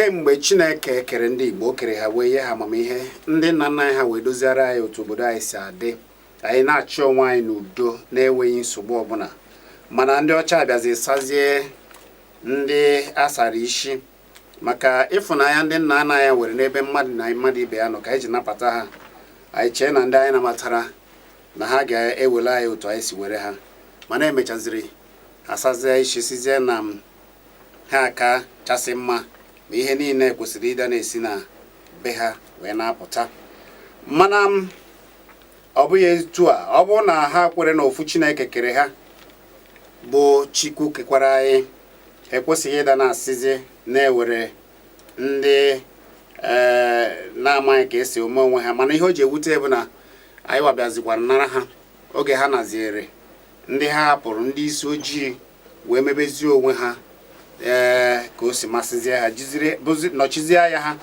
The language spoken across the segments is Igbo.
kemgbe Chineke kere ndị Igbo kere ha wee nye ha amamihe ndị nna nna anyị ha wee doziara anyị otu obodo anyị si adị anyị na-achị onwe anyị n'udo na-enweghị nsogbu ọbụla mana ndị ọcha abịazi sazie ndị asara isi maka ịfụnanya ndị nna nna anyị were n'ebe mmadụ na mmadụ ibe ya nọ ka anyị ji napata ha anyị chee na ndị anyị nabatara na ha ga-ewere anyị otu anyị si were ha mana emechaziri asazie isi sizie na ha aka chasị mma ma ihe niile kwesịrị ịda na-esi na be ha wee na-apụta mana ọ bụghị etu a ọ bụrụ na ha kwere na ofu Chineke kere ha bụ Chukwu kekwara anyị ekwesịghị ịda na-asịzi na-ewere ndị na-amaghị ka esi ome onwe ha mana ihe o ji ewute bụ na anyị wabiazikwara nara ha oge ha naziere ndị ha hapụrụ ndị isi ojii wee mebezie onwe ha ka o si masịzie ha nọchizie ya ha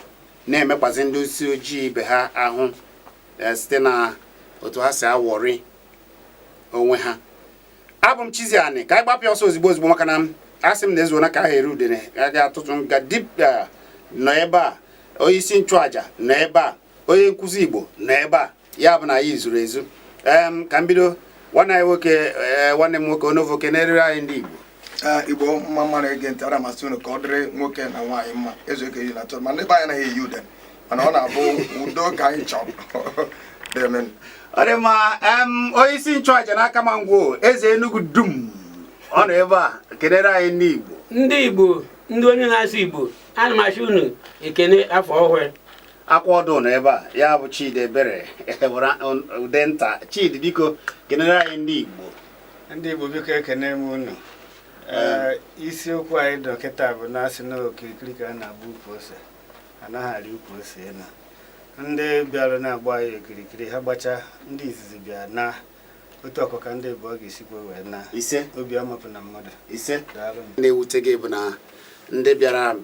na-emekwazi ndị isi ojii ibe ha ahụ site na otu ha si awọrị onwe ha. Abụ m Chizzy ka anyị gbapịa ọsọ ozigbo maka na asị m na ezuona ka ahụ ere udene ga atụtụ nga dibịa nọ ebe a onye isi nchụaja nọ ebe a onye nkụzi Igbo nọ ebe a ya bụ na anyị zuru ezu ka m bido nwanne anyị nwoke nwanne m nwoke onovoke na-erere anyị ndị Igbo Igbo mma mara ege ntị ara masị unu ka ọ dịrị nwoke na nwaanyị mma ezuoke yi na atọ mana ebe anyị naghị eyi ude mana ọ na-abụ udo ka anyị chọrọ ọ dị mma onye isi nchụaja n'aka ma ngwo eze Enugu dum ọ nọ ebe a kelere anyị ndị Igbo ndị onye na-asụ Igbo ana m achị unu ekene afọ ọhụrụ akwa ọdụ nọ ebe a ya bụ Chidi Ebere ude nta Chidi biko kelere anyị ndị Igbo biko ekene m unu isiokwu anyị dọkịta bụ na-asị na okirikiri ka a na-agba ukwu ose anaghị arị ukwu ose na ndị bịara na-agba anyị okirikiri ha gbacha ndị izizi bịa na otu ọkụka ndị bụ ọ ga-esikwa wee na ise obi amapụ na mmadụ ise na-ewute gị bụ na ndị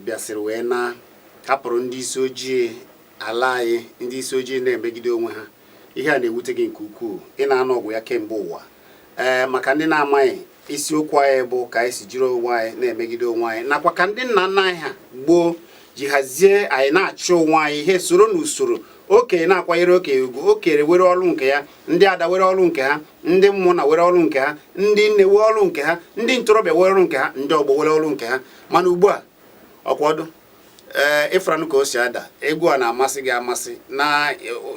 bịasịrị wee na hapụrụ ndị isi ojii ala anyị ndị isi ojii na-emegide onwe ha ihe a na-ewute gị nke ukwuu ị na-anụ ọgwụ ya kemgbe ụwa maka ndị na-amaghị isiokwu anyị bụ ka anyị si jiri onwe anyị na-emegide onwe anyị nakwa ka ndị nna nna anyị ha gboo ji hazie anyị na-achị onwe anyị ihe soro n'usoro okenye na-akwanyere okenye ugwu okenye were ọrụ nke ya ndị ada were ọrụ nke ha ndị mmụọ na were ọrụ nke ha ndị nne were ọrụ nke ha ndị ntorobịa were ọrụ nke ha ndị ọgbọ were ọrụ nke ha mana ugbu a ọkwọdụ ịfranụ ka o si ada egwu a na-amasị gị amasị na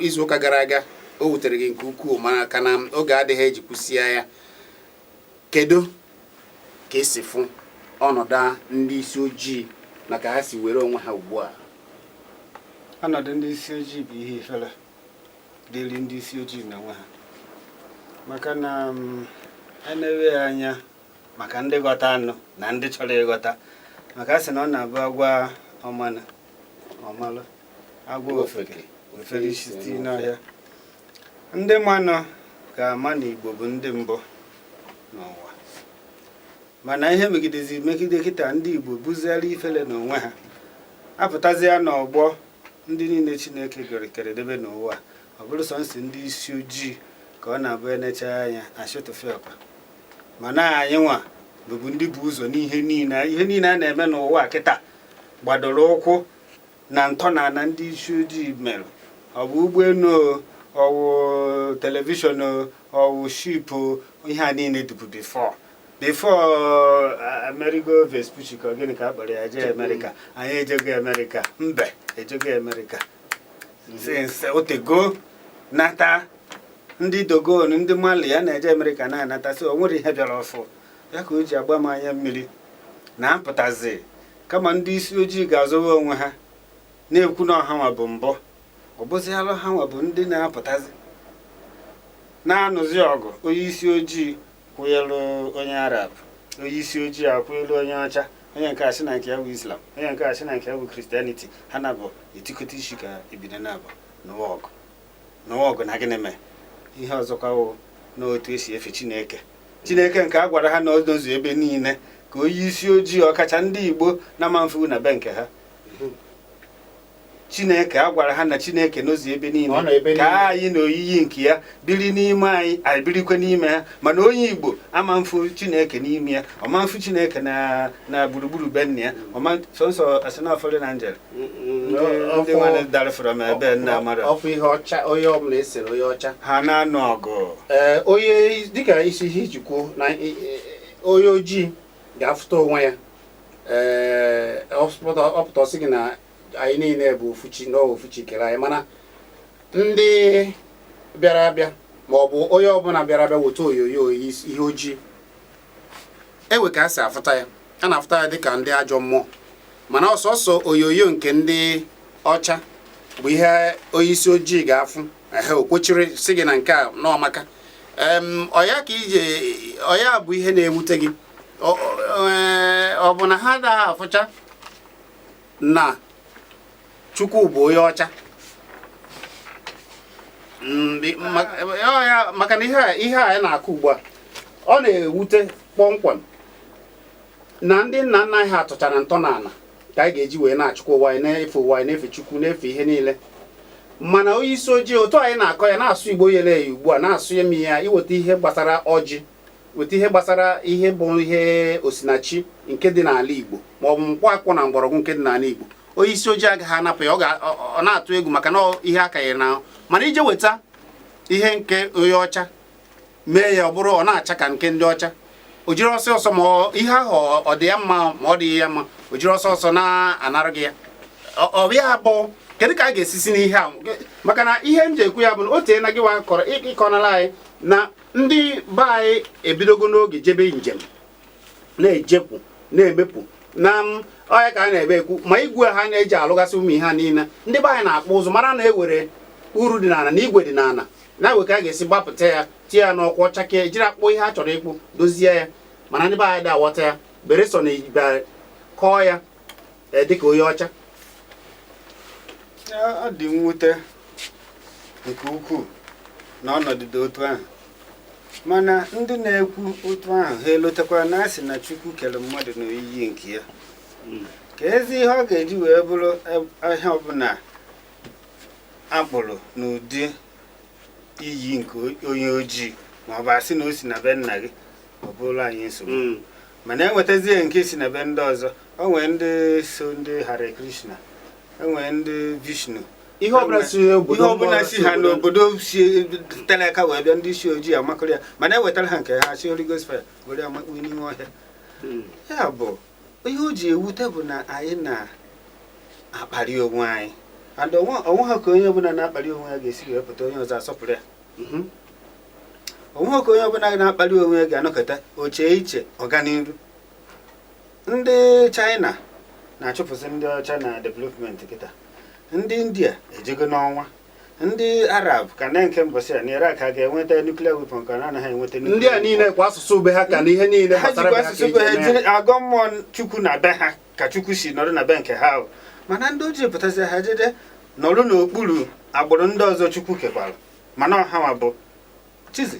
izuụka gara aga o wutere gị nke ukwuu mana ka na oge adịghị eji kwụsịa ya kedu ka esi fụ ọnọdụ ndị isi ojii na ka ha si were onwe ha ugbu a ọnọdụ ndị isi ojii bụ ihe ifere dịrị ndị isi ojii na onwe ha maka na enewe anya maka ndị ghọta anụ na ndị chọrọ ịghọta maka a sị na ọ na-abụ agwa ọmana ọmalụ agwa ofeke ofere isi n'ọhịa ndị mmanụ ga-ama na Igbo bụ ndị mbụ n'ụwa mana ihe megide kịta ndị Igbo bụziara ifele n'onwe ha apụtazi ya n'ọgbọ ndị niile Chineke kere debe n'ụwa ọ bụrụ sọnsị ndị isi ojii ka ọ na-abụ enecha anya achịtụfe ọkwa mana anyị nwa bụbu ndị bụ ụzọ n'ihe niile a na-eme n'ụwa kịta gbadoro ụkwụ na ntọala ndị isi ojii mere ọ bụ ụgbọelu ọwụ telivishọn ọwụ ship ihe a niile dịbụ before Amerigo Vespucci ka gịnị ka a kpọrọ ya jee Amerịka anyị ejego Amerịka mbe ejego Amerịka since otego nata ndị dogon ndị Mali ya na-eje Amerịka na-anata so o nwere ihe bịara ọfụ ya ka o ji agba m anya mmiri na-apụtazi kama ndị isi ojii ga-azọwa onwe ha na-ekwu na ọha nwa bụ mbụ ọ bụzialụ ha nwa bụ ndị na-apụtazi na-anụzi ọgụ onye isi ojii kwụnyelu onye Arab onye isi ojii akwụnyelu onye ọcha onye nke asị na nke ya bụ Islam onye nke asị na nke ya bụ Christianity ha na-abụ etikọta isi ka ebido na-abụ n'ụwa ọgụ na gịnị mee ihe ọzọkwa wụ n'otu esi efe Chineke nke a gwara ha na odozu ebe niile ka onye isi ojii ọkacha ndị Igbo na manfu na be nke ha Chineke a gwara ha na Chineke n'ozi ebe niile ka anyị na oyiyi nke ya biri n'ime anyị birikwe n'ime ha mana onye Igbo ama mfu Chineke n'ime ya ọma mfu Chineke na gburugburu be nna ya ọma sọnsọ asinafọrị na njel ndị nwanne dara from ebe nna mara ọfụ ihe ọcha onye ọbụla esere onye ọcha ha na-anụ ọgụ onye dịka isi ihe iji kwuo na onye ojii ga-afụta onwe ya ọpụta ọsị gị na anyị niile bụ ofuchi na ofuchi kere anyị mana ndị bịara abịa ma ọ bụ onye ọbụla bịara abịa weta oyoyo ihe ojii ewe ka a si afụta ya a na-afụta ya dịka ndị ajọ mmụọ mana ọsọsọ oyoyo nke ndị ọcha bụ ihe onye isi ojii ga-afụ o kwechiri si gị na nke a n'ọmaka ọya ka ije ọya bụ ihe na-ewute gị ọ bụ na ha da afụcha na Chukwu bụ onye ọcha maka na ihe a na-akụ ugbu a ọ na-ewute kpọmkwem na ndị nna nna anyị ha tụchara ntọala ka anyị ga-eji wee na-achịkwa ụwa anyị na-efe ụwa anyị na-efe Chukwu na-efe ihe niile mana onye isi ojii otu anyị na-akọ ya na-asụ Igbo yere ya ugbu a na-asụ emi ya iweta ihe gbasara ọjị weta ihe gbasara ihe bụ ihe osinachi nke dị n'ala Igbo ma ọ bụ mkpọ akwụ na mgbọrọgwụ nke dị n'ala Igbo onye isi ojii agaghị anapụ ya ọ na-atụ egwu maka na ihe aka ya na mana ije weta ihe nke onye ọcha mee ya ọ bụrụ ọ na-acha ka nke ndị ọcha o jiri ọsọ ma ihe ahụ ọ dị ya mma ma ọ dị ya mma o jiri ọsọ na-anara gị ya ọ bịa bụ kedu ka a ga-esisi n'ihe a maka na ihe m ji ekwu ya bụ na o tee na gị nwa kọrọ ịkọnala anyị na ndị be anyị ebidogo n'oge jebe njem na-ejepụ na-emepụ na ọya ka a na-ebe ekwu ma igwe ha na-eji alụgasị ụmụ ihe ha niile ndị be anyị na-akpụ ụzụ mara na ewere uru dị n'ala na igwe dị n'ala na-ewe ka a ga-esi gbapụta ya tie ya n'ọkwụ chake jiri akpụ ihe a chọrọ ịkpụ dozie ya mana ndị be anyị da-aghọta ya bereso na ibia kọọ ya dịka onye ọcha ọ dị mwute nke ukwuu na ọnọdụ dị otu ahụ mana ndị na-ekwu otu ahụ ha elotekwara na asị na Chukwu kere mmadụ n'oyiyi nke ya ka ezi ihe ọ ga-eji wee bụrụ ahịa ọbụla akpụrụ n'ụdị iyi nke onye ojii ma ọ bụ asị na o si na be nna gị ọ bụrụ anyị nsogbu mana enwetazie nke si na be ndị ọzọ o nwee ndị so ndị Hare Krishna enwee ndị Vishnu ihe ọbụla si ha n'obodo si tere aka wee bịa ndị isi ojii amakọrọ ya mana ewetara ha nke ha si Holy Ghost fire were amakpu n'ime ọhịa ya bụ ihe o ji ewute bụ na anyị na-akparị onwe anyị and onwe ha ka onye ọbụla na-akparị onwe ya ga-esi wee pụta onye ọzọ asọpụrụ ya onwe ha ka onye ọbụla na-akparị onwe ya ga-anọkọta oche iche ọganiru ndị China na-achụpụsị ndị ọcha na development kịta ndị India ejego n'ọnwa ndị Arab ka na nke mbọsị a na Iraq a ga-enweta nuclear weapon ka na anaghị enweta ndị a niile kwa asụsụ ube ha ka na ihe niile ha jikwa asụsụ ube ha jiri agọ mmụọ Chukwu na be ha ka Chukwu si nọrọ na be nke ha mana ndị ojii pụtazi ha jede nọrụ n'okpuru agbụrụ ndị ọzọ Chukwu kekwara mana ọha ma bụ Chizzy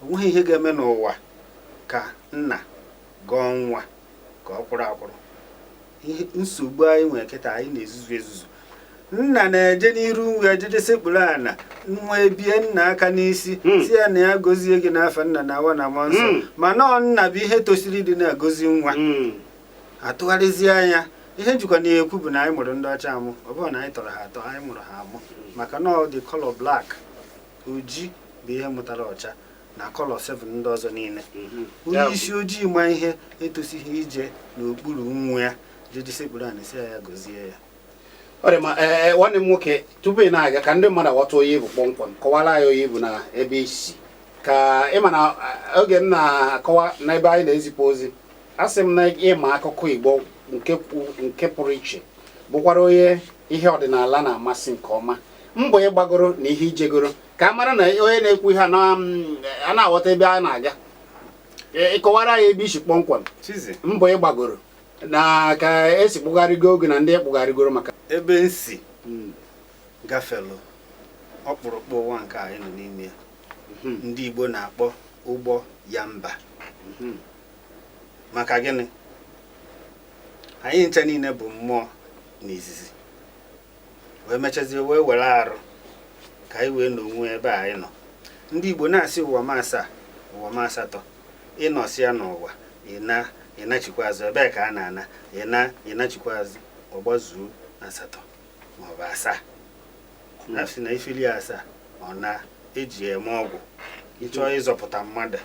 onweghị ihe ga-eme n'ụwa ka nna gọọ nwa ka ọ kwụrụ akwụrụ ihe nsogbu anyị nwere kịta anyị na-ezuzu ezuzu nna na-eje n'iru nwa ejeje sekpuru ana nwa ebie nna aka n'isi si ya na ya gozie gị n'afọ nna na awa na mmụọ nsọ mana ọ nna bụ ihe tosiri ịdị na-agozi nwa atụgharịzie anya ihe njikwa na-ekwu bụ na anyị mụrụ ndị ọcha amụ ọ bụrụ na anyị tọrọ ha atọ anyị mụrụ ha amụ maka na ọ dị kọlọ blak oji bụ ihe mụtara ọcha na kọlọ 7 ndị ọzọ niile onye isi ojii ma ihe etosighị ije n'okpuru nwa ya jeje sekpuru ana si ya gozie ya ọ dị ma nwanne m nwoke tupu ị na-aga ka ndị mmadụ aghọta onye bụ kpọmkwem kọwara anyị onye bụ na ebe isi ka ịma na oge m na-akọwa n'ebe anyị na-ezipụ ozi asị m na ịma akụkọ Igbo nke pụrụ iche bụkwara onye ihe ọdịnala na-amasị nke ọma mbọ ịgbagoro na ihe ijegoro ka a mara na onye na-ekwu ihe a na-aghọta ebe a na-aga ịkọwara anyị ebe isi kpọmkwem mbọ ịgbagoro na ka esi kpụgharịgo oge na ndị ekpụgharịgoro maka ebe nsi gafelu ọkpụrụkpụ ụwa nke anyị nọ n'ime ya ndị Igbo na-akpọ ụgbọ ya mba maka gịnị anyị ncha niile bụ mmụọ n'izizi wee mechazie wee were arụ ka anyị wee n'onwe ebe anyị nọ. Ndị Igbo na-asị ụwa m asaa ụwa m asatọ, ịnọsịa n'ụwa ịnachikwa azụ, ebee ka a na-ana ịnachikwa azụ ọgbazuo asatọ maọbụ asaa. Asị na ifili asaa ọ na-eji eme ọgwụ ịchọọ ịzọpụta mmadụ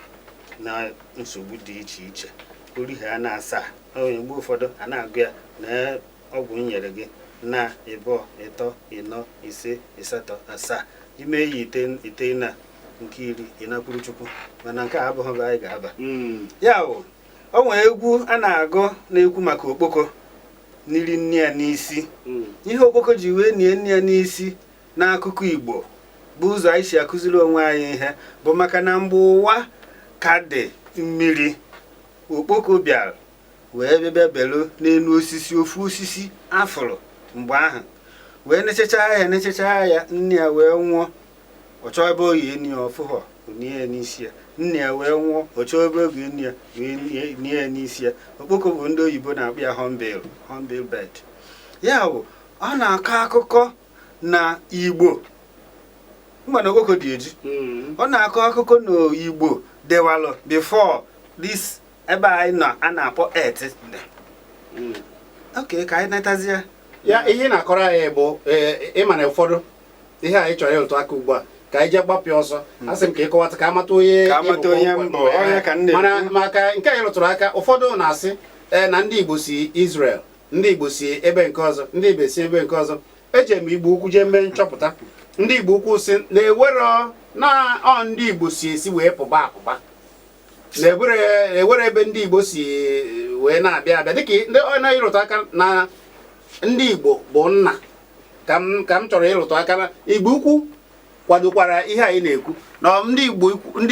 na nsogbu dị iche iche. Orihe a na-asaa onye mgbe ụfọdụ a na-agụ ya na ọgwụ nyere gị na ịbụọ ịtọ ịnọ ise ịsatọ asaa, ime ya ite na nke iri ịnakwuru Chukwu, mana nke a abụghị ebe anyị ga-aba. Ya bụ o nwere egwu a na-agụ na-ekwu maka okpoko n'iri nne ya n'isi. Ihe okpoko ji wee nie nne ya n'isi n'akụkọ Igbo bụ ụzọ anyị si akụziri onwe anyị ihe bụ maka na mgbe ụwa ka dị mmiri, okpoko bịara wee bịa belu n'elu osisi, ofu osisi afụrụ mgbe ahụ wee nechacha ya nne ya wee nwụọ. Ọ chọọ ebe oyi eni ya ọfụghọ nie ya n'isi ya, nne ya wee nwụọ. Ọ chọọ ebe oge eni ya wee nie ya n'isi ya. Okpoko bụ ndị oyibo na-akpọ ya hornbill bird. Ya bụ ọ na-akọ akụkọ na Igbo mgbana okpoko dị eji. Ọ na-akọ akụkọ na Igbo dewalụ before this ebe anyị nọ a na-akpọ Earth. Okay, ka anyị netazie ya ihe na-akọrọ anyị bụ ịma na ụfọdụ ihe anyị chọrọ ịlụtụ aka ugbu a ka anyị jee gbapịa ọsọ. Asị m ka ịkọwata ka amata onye mbụ onye ka nne. Mana maka nke anyị lụtụrụ aka, ụfọdụ na-asị na ndị Igbo si Israel, ndị Igbo si ebe nke ọzọ, ndị Igbo si ebe nke ọzọ. Eje m Igbo ukwu jee mee nchọpụta. Ndị Igbo ukwu si na-ewere na ndị Igbo si esi wee pụba apụba, na-ewere ebe ndị Igbo si wee na-abịa dịka ndị onye ịlụtụ aka na ndị Igbo bụ nna. Ka m chọrọ ịlụtụ aka na Igbo ukwu kwadokwara ihe anyị na-ekwu na ndị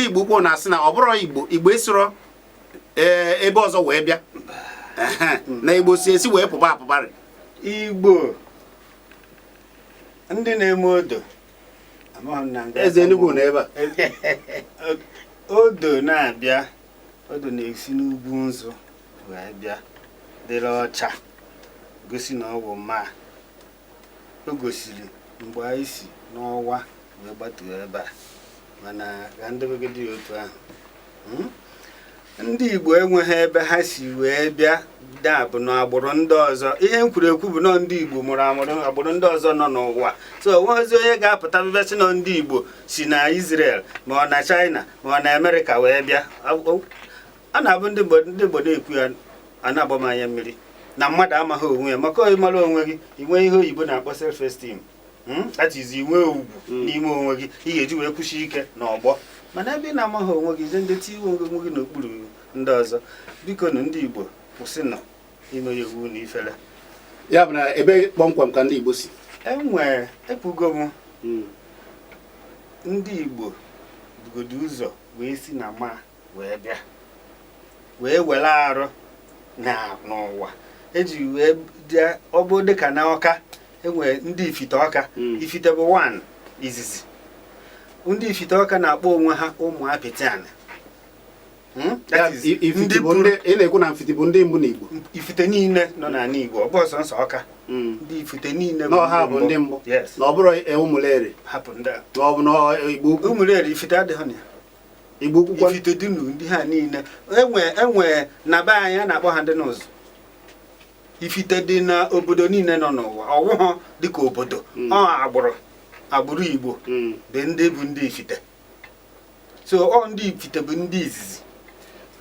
Igbo ukwu na-asị na ọ bụrụ Igbo esiro ebe ọzọ wee bịa, na Igbo si esi wee pụba apụbarị. Igbo ndị na-eme odo Eze Enugu na ebe a odo na-abịa, odo na-esi n'ugwu nzu wee bịa dịrị ọcha, gosi na ọ bụ mma. O gosiri mgbe anyị si n'ọwa wee gbatuo ebe a, mana ka ndebegide otu ahụ. Ndị Igbo enweghị ebe ha si wee bịa dabụ n'agbụrụ ndị ọzọ. Ihe m kwuru ekwu bụ na ndị Igbo mụrụ agbụrụ ndị ọzọ nọ n'ụwa. So onwezi onye ga-apụta bịasị na ndị Igbo si na Israel ma ọ na China ma ọ na Amerịka wee bịa. A na-abụ ndị Igbo na-ekwu ya, a na-agbamanya mmiri na mmadụ amaghị onwe ya. Maka ịmara onwe gị, inwe ihe oyibo na-akpọ self-esteem, that is inwe ugwu n'ime onwe gị, ị ga-eji wee kwụsie ike n'ọgbọ. Mana ebe ị na-amaghị onwe gị, je ndị tinye onwe gị n'okpuru ndị ọzọ. Biko na ndị Igbo kwụsị nọ ime iwu na ifere. Ya bụ na ebe kpọmkwem ka ndị Igbo si ekwugo m ndị Igbo bugodo ụzọ wee si na ma wee bịa wee were arụ n'ụwa. Eji wee bịa ọ bụ dịka na Ọka enwe ndị Ifite Ọka. Ifite bụ 1 izizi. Ndị Ifite Ọka na-akpọ onwe ha ụmụ Apịtịana. Ị na-ekwu na Mfiti bụ ndị mbụ n'Igbo. Ifite niile nọ n'ala Igbo, ọ bụ ọsọ nsọ Ọka. Ndị Ifite niile bụ ndị mbụ. Na ọ bụrụ Ụmụleri hapụ ndị a. Na ọ bụ na Igbo ukwu. Ụmụleri Ifite adịghị na ya. Igbo ukwu Ifite dị ndị ha niile. Enwe na be anyị a na-akpọ ha ndị n'ụzọ. Ifite dị na obodo niile nọ n'ụwa, ọwụghọ dịka obodo. Agbụrụ Igbo bụ ndị Ifite. So ndị Ifite bụ ndị izizi.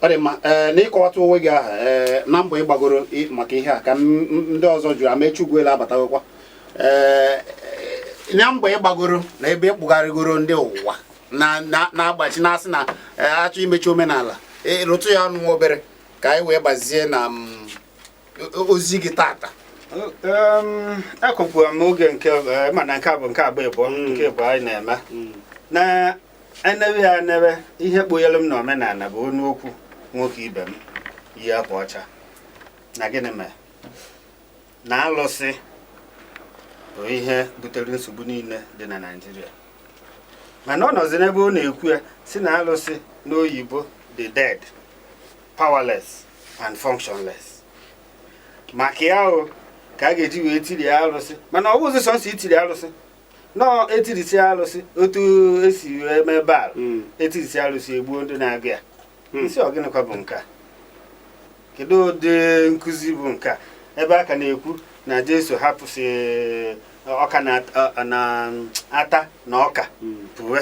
Ọ dị mma. N'ịkọwata onwe gị aha na mbọ ịgbagoro maka ihe a ka ndị ọzọ jụrụ Amechi Ugwuelu abatagokwa. Na mbọ ịgbagoro na ebe ịkpụgharịgoro ndị ụwa na-agbachi na-asị na achọ imechi omenala, rụtụ ya ọnụ obere ka anyị wee gbazie na ozi gị tata. Akụkwara m oge nke mana nke a bụ nke abụọ anyị na-eme na enewe ya enebe. Ihe kponyere m na omenala bụ onye okwu nwoke ibe m yi akwa ọcha. Na gịnị mere? Na alụsị bụ ihe butere nsogbu niile dị na Naịjirịa. Mana ọ nọzi n'ebe ọ na-ekwu ya si na alụsị n'oyibo the dead, powerless and functionless. Maka ya ka a ga-eji wee tiri alụsị mana ọ bụzi sọnsọ itiri alụsị nọọ etirisi alụsị otu esi wee mee baal etirisi alụsị egbuo ndị na-agụ ya isi ọgịnịkwa bụ nke a kedu ụdị nkụzi bụ nke a ebe a ka na-ekwu na Jesu hapụsị ọka na ata na ọka pụwe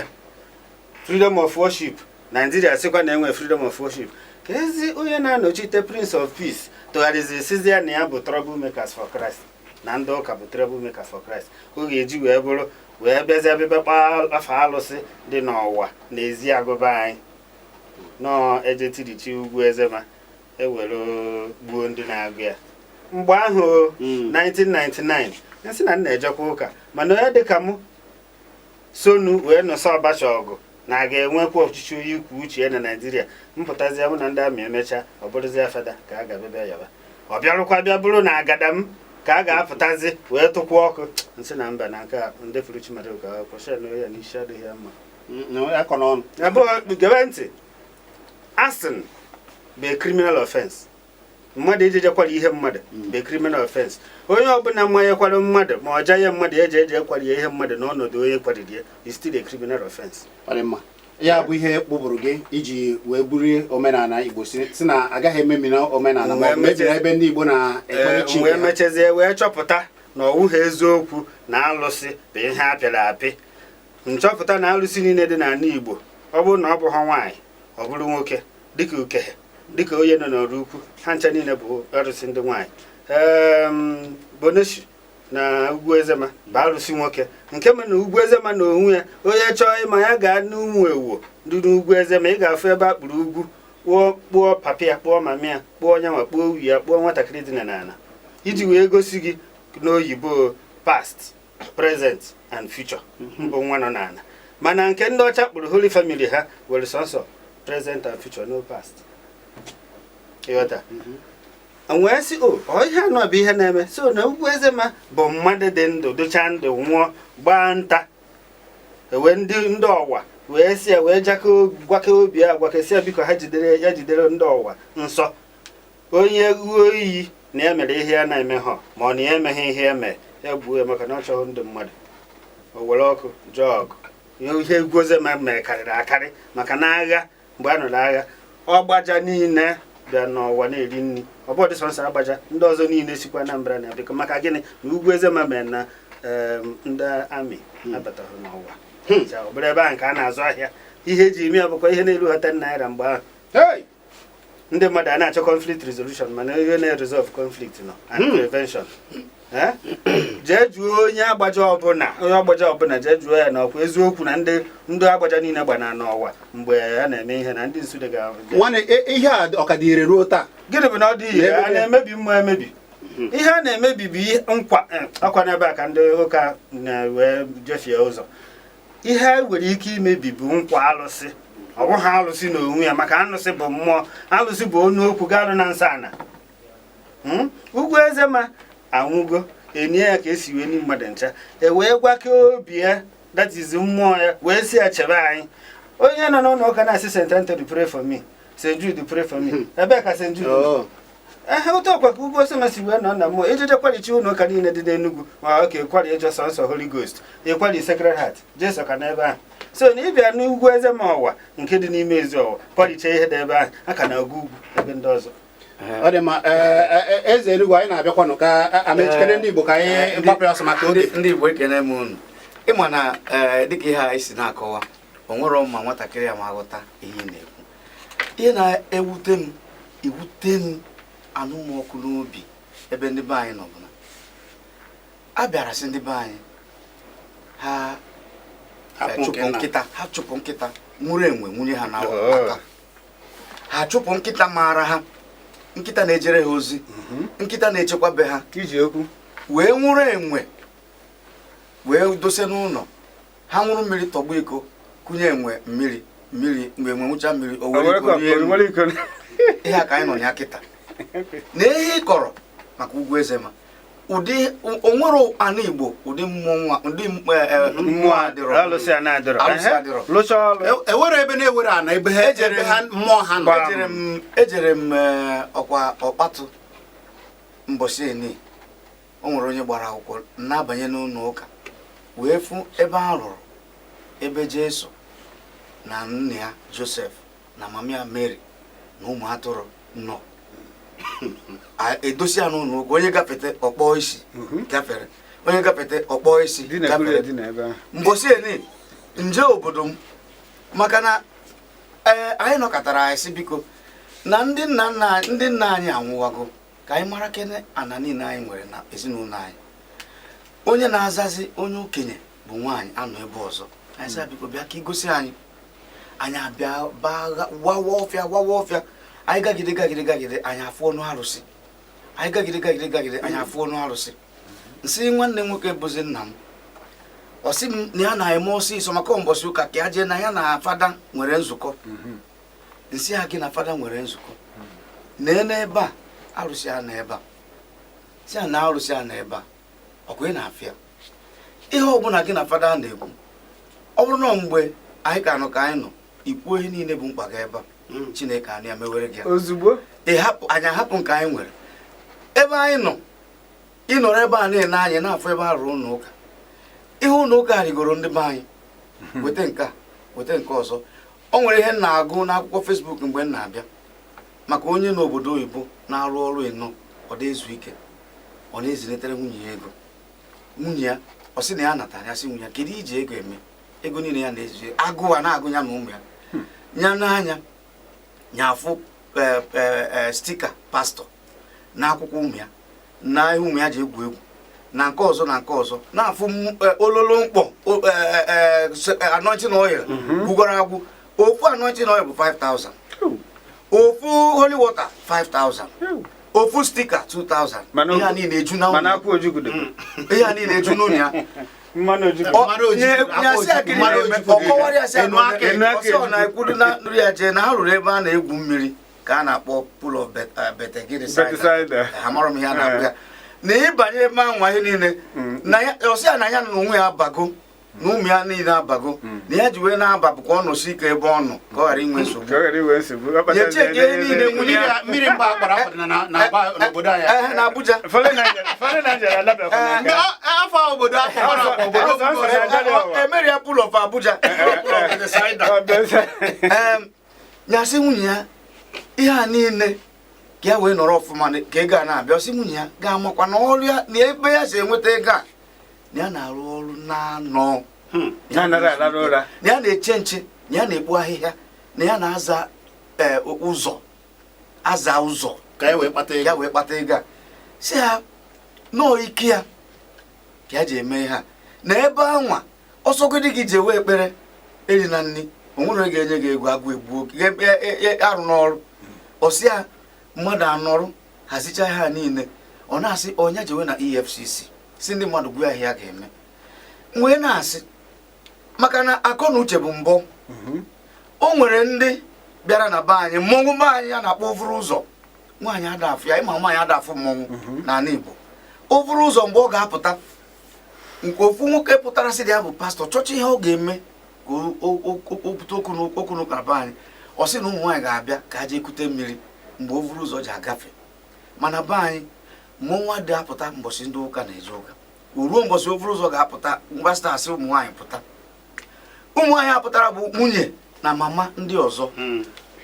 freedom of worship Nigeria sịkwa na enwe freedom of worship ka ezi onye na-anọchite Prince of Peace tụgharịziri sizi ya na ya bụ trouble makers for Christ na ndị ụka bụ trouble makers for Christ ka ọ ga-eji wee bụrụ wee bịazie bịakpa afọ alụsị dị n'ụwa n'ezi agụba anyị nọọ ejetirichi ugwu Ezema ewere gbuo ndị na-agụ ya mgbe ahụ 1999 nsị na nna ejekwa ụka mana onye dịka mụ sonu wee nụsa Ọbacha ọgụ na a ga-enwekwa ọchịchị onye ikwu uche na Naịjirịa mpụtazie mụ na ndị amị emechaa ọ bụrụzie fada ka a ga-abịa yaba ọ bịarụkwa bịa bụrụ na agada m ka a ga-apụtazi wee tụkwa ọkụ nsị na mba na nke a ndị furu chimadụ ka kwụsịna ya n'isi adịghị ya mma abụọ gebe ntị asịn bụ criminal offense mmadụ ejejekwara ihe mmadụ bụ criminal offense onye ọbụla mmanyekwara mmadụ ma ọ jaghị mmadụ eje ekwara ya ihe mmadụ n'ọnọdụ onye kwariri ya is still a criminal offense. Ya bụ ihe kpụbụrụ gị iji wee buru omenala Igbo si na agaghị ememina omenala ma ọ bụ mebiri ebe ndị Igbo na-ekpere chi wee mechezie wee chọpụta na ọwụghị eziokwu na alụsị bụ ihe apịrị apị nchọpụta na alụsị niile dị n'ala Igbo ọ bụrụ na ọ bụ ha nwaanyị ọ bụrụ nwoke dịka ukeghe dịka onye nọ n'ọrụ ukwu ha ncha niile bụ arụsị ndị nwaanyị Boneshi na Ugwu Ezema bụ arụsị nwoke nke mere na Ugwu Ezema na onwe ya onye chọọ ịma ya gaa n'ụmụ ewu dị n'Ugwu Ezema ị ga-afụ ebe a kpụrụ ugwu kpụọ papa ya kpụọ mama ya kpụọ nyanwa kpụọ uyi ya kpụọ nwatakịrị dị n'ala iji wee gosi gị n'oyibo past present and future bụ nwa nọ n'ala mana nke ndị ọcha kpụrụ Holy Family ha were sọsọ present and future no past ịghọta wee sị ihe anọ bụ ihe na-eme so na Ugwu Ezema bụ mmadụ dị ndụ dụcha ndụ nwụọ gbaa nta ewe ndị ọwa wee si ya wee gwake obi ya gwakesịa biko ha jidere ndị ọwa nsọ onye uwe iyi na ya mere ihe ya na-eme ha ma ọ na ya emeghị ihe ya mee ya gbuo ya maka na ọ chọghị ndị mmadụ o were ọkụ jọọ ọgụ ihe Ugwu Ezema mere karịrị akarị maka na agha mgbe a nụrụ agha ọgbaja niile bịa n'ụwa na-eri nri ọ bụrụ dịsọnsọ agbaja ndị ọzọ niile sikwa Anambra na biko maka gịnị na Ugwu Ezema mere na ndị amị abataghị n'ụwa ọ bụrụ ebe ahụ ka a na-azụ ahịa ihe eji eme ya bụkwa ihe na-eru ha 10 naira mgbe ahụ ndị mmadụ a na-achọ conflict resolution mana ihe na-resolve conflict nọ and prevention jee jụọ onye agbaja ọbụla jee jụọ ya na ọkwa eziokwu na ndị agbaja niile gbana n'ụwa mgbe a na-eme ihe na ndị Nsụde ihe a ọkadịre ruo taa gịnị bụ na ọ dị ihe a na-emebi mmụọ emebi ihe a na-emebi bụ nkwa ọkwa n'ebe a ka ndị ụka na-wee jefie ụzọ ihe nwere ike imebi bụ nkwa alụsị ọ bụghị alụsị n'onwe ya maka alụsị bụ mmụọ alụsị bụ onye okwu ga-alụ na nsọ ana Ugwu Ezema anwụgo enye ya ka esi wee ni mmadụ ncha wee gwake obi ya that is mmụọ ya wee si ya chebe anyị onye nọ n'ụlọ ụka na-asị St. Anthony pray for me St. Jude pray for me ebe ka St. Jude otu ọkwa ka Ugwu Ezema si wee nọ na mmụọ ejeje kwalichi ụlọ ụka niile dị n'Enugu ma oke kwali eje sọnsọ Holy Ghost ịkwali Sacred Heart Jesu ka n'ebe ahụ so na ịbịa n'Ugwu Ezema ọwa nke dị n'ime ezi ọwa kwaliche ihe dị ebe ahụ aka na-agụ ugwu ebe ndị ọzọ ọ dị ma eze Enugu anyị na-abịakwanụ ka amechikere ndị Igbo ka anyị gbapụ ya ọsọ maka oge ndị Igbo ekene m unu ịma na dịka ihe anyị si na-akọwa o nwere ma nwatakịrị ya ma aghọta ihe na-ekwu ihe na-ewute m anụmọkụ n'obi ebe ndị be anyị nọ bụ na a bịara sị ndị be anyị ha chụpụ nkịta nwụrụ enwe nwunye ha n'aka ha chụpụ nkịta maara ha nkịta na-ejere ha ozi nkịta na-echekwabe ha iji okwu wee nwụrụ enwe wee dose n'ụlọ ha nwụrụ mmiri tọgbu iko kụnye enwe mmiri mgbe enwe nwụcha mmiri o were iko ihe a ka anyị nọ ya kịta na ihe ị kọrọ maka Ugwu Ezema ụdị onwere ana Igbo ụdị mmụọ adịrọ alụsị adịrọ lụcha ọrụ ewere ebe na-ewere ana ebe ha mmụọ ha nọ ejere m ọkwa ọkpatụ mbọsị eni o nwere onye gbara akwụkwọ na-abanye n'ụlọ ụka wee fụ ebe a rụrụ ebe Jesu na nna ya Joseph na mama ya Mary na ụmụ atụrụ nọ edosi ya n'ụlọ ụka. Onye gafete ọkpọ isi gafere, onye gafete ọkpọ isi gafere. Mbosi eni nje obodo m maka na anyị nọkọtara anyị si biko na ndị nna anyị anwụwago ka anyị mara kene ana niile anyị nwere na ezinụlọ anyị. Onye na-azazi onye okenye bụ nwaanyị anọ ebe ọzọ. Anyị sị biko bịa ka igosi anyị. Anyị abịa wawa ọfịa anyị gagide anyị afụ ọnụ arụsị. Anyị gagide anyị afụ ọnụ arụsị. Nsị nwanne nwoke bụzi nna m ọ sị m na ya na-eme ọsịsọ maka ụbọchị ụka ka ya jee na ya na fada nwere nzukọ. Nsị ha gị na fada nwere nzukọ n'ebe a arụsị a na ebe a si a na arụsị a na ebe a ọkwa ị na-afịa ihe ọbụla gị na fada na-ekwu. Ọ bụrụ na mgbe anyị ka nọ ka anyị nọ ikwu ihe niile bụ mkpa ga ebe a Chineke anyị ya mewere gị ozugbo anyị ahapụ nke anyị nwere ebe anyị nọ. Ịnọrọ ebe a na-ene anyị na-afụ ebe a rụrụ ụlọ ụka. Ihe ụlọ ụka rigoro ndị be anyị weta nke a weta nke ọzọ. O nwere ihe m na-agụ n'akwụkwọ Facebook mgbe m na-abịa maka onye n'obodo oyibo na-arụ ọrụ ịnọ ọ dị ezu ike ọ na-ezinitere nwunye ya ego. Nwunye ya ọ sị na ya natara ya sị nwunye ya kedu iji ego eme ego niile ya na-ezu agụwa na-agụ ya na ụmụ ya nya n'anya nyafụ stika pastọ na akwụkwọ ụmụ ya na ihe ụmụ ya ji egwu egwu na nke ọzọ na nke ọzọ na-afụ ololo mkpọ anointing oil gwugoro agwụ. Ofu anointing oil bụ 5,000, ofu holy water 5,000, ofu stika 2,000. Ihe a niile eju na ihe a niile eju n'ụlọ ya. Ọkọwarị ya sị ọ na-ekwuru na nri ya jee na ha rụrụ ebe a na-egwu mmiri ka a na-akpọ pool of Bethesda. Amarọ m ihe a na-akpụ ya na ịbanye ebe anwa ihe niile na ya ọsị ya na ya na onwe ya abago na ụmụ ya niile abago na ya ji wee na-aba bụkwa ọ nọsi ike ebe ọ nọ ka ọ ghara inwe nsogbu. Ya cheke ihe niile nwunye ya mmiri mgbe agbara n'obodo anyị na Abuja afọ obodo emeri ya pool of Abuja nyasị nwunye ya ihe a niile ka ya wee nọrọ ọfụma ka ego a na-abịa. Ọsị nwunye ya ga-amakwa na ọrụ ya na ebe ya si enweta ego a na ya na-arụ ọrụ na-anọ na ya na-eche nche na ya na-egbu ahịhịa na ya na-aza ụzọ ka ya wee kpata ego a. Si ya nọọ ike ya ka ya ji eme ihe a na ebe anwa ọsọgodi gị ji ewe ekpere eri na nri onwere ga-enye gị ego agụ egbuo arụ n'ọrụ. Ọsị ya mmadụ anọrụ hazicha ha niile ọ na-asị onye jewe na EFCC si ndị mmadụ gwa ahịa ga-eme. Nwee na-asị maka na akọ na uche bụ mbọ. O nwere ndị bịara na be anyị mmọnwụ be anyị a na-akpọ ovuru ụzọ. Nwaanyị adafụ ya ịma nwaanyị adafụ mmọnwụ n'ala Igbo. Ovuru ụzọ mgbe ọ ga-apụta nke ofu nwoke pụtara sị ya bụ pastọ chọọchị ihe ọ ga-eme ka o bute okwu n'ụka na be anyị. Ọ sị na ụmụ nwaanyị ga-abịa ka ha jee kute mmiri mgbe ovuru ụzọ ji agafe. Mana be anyị mmọnwụ adị apụta mbọsị ndị ụka na-eje ụka o ruo mbọsị ovuru ụzọ ga-apụta mgbasịta asị ụmụ nwaanyị pụta. Ụmụ nwaanyị apụtara bụ nwunye na mama ndị ọzọ.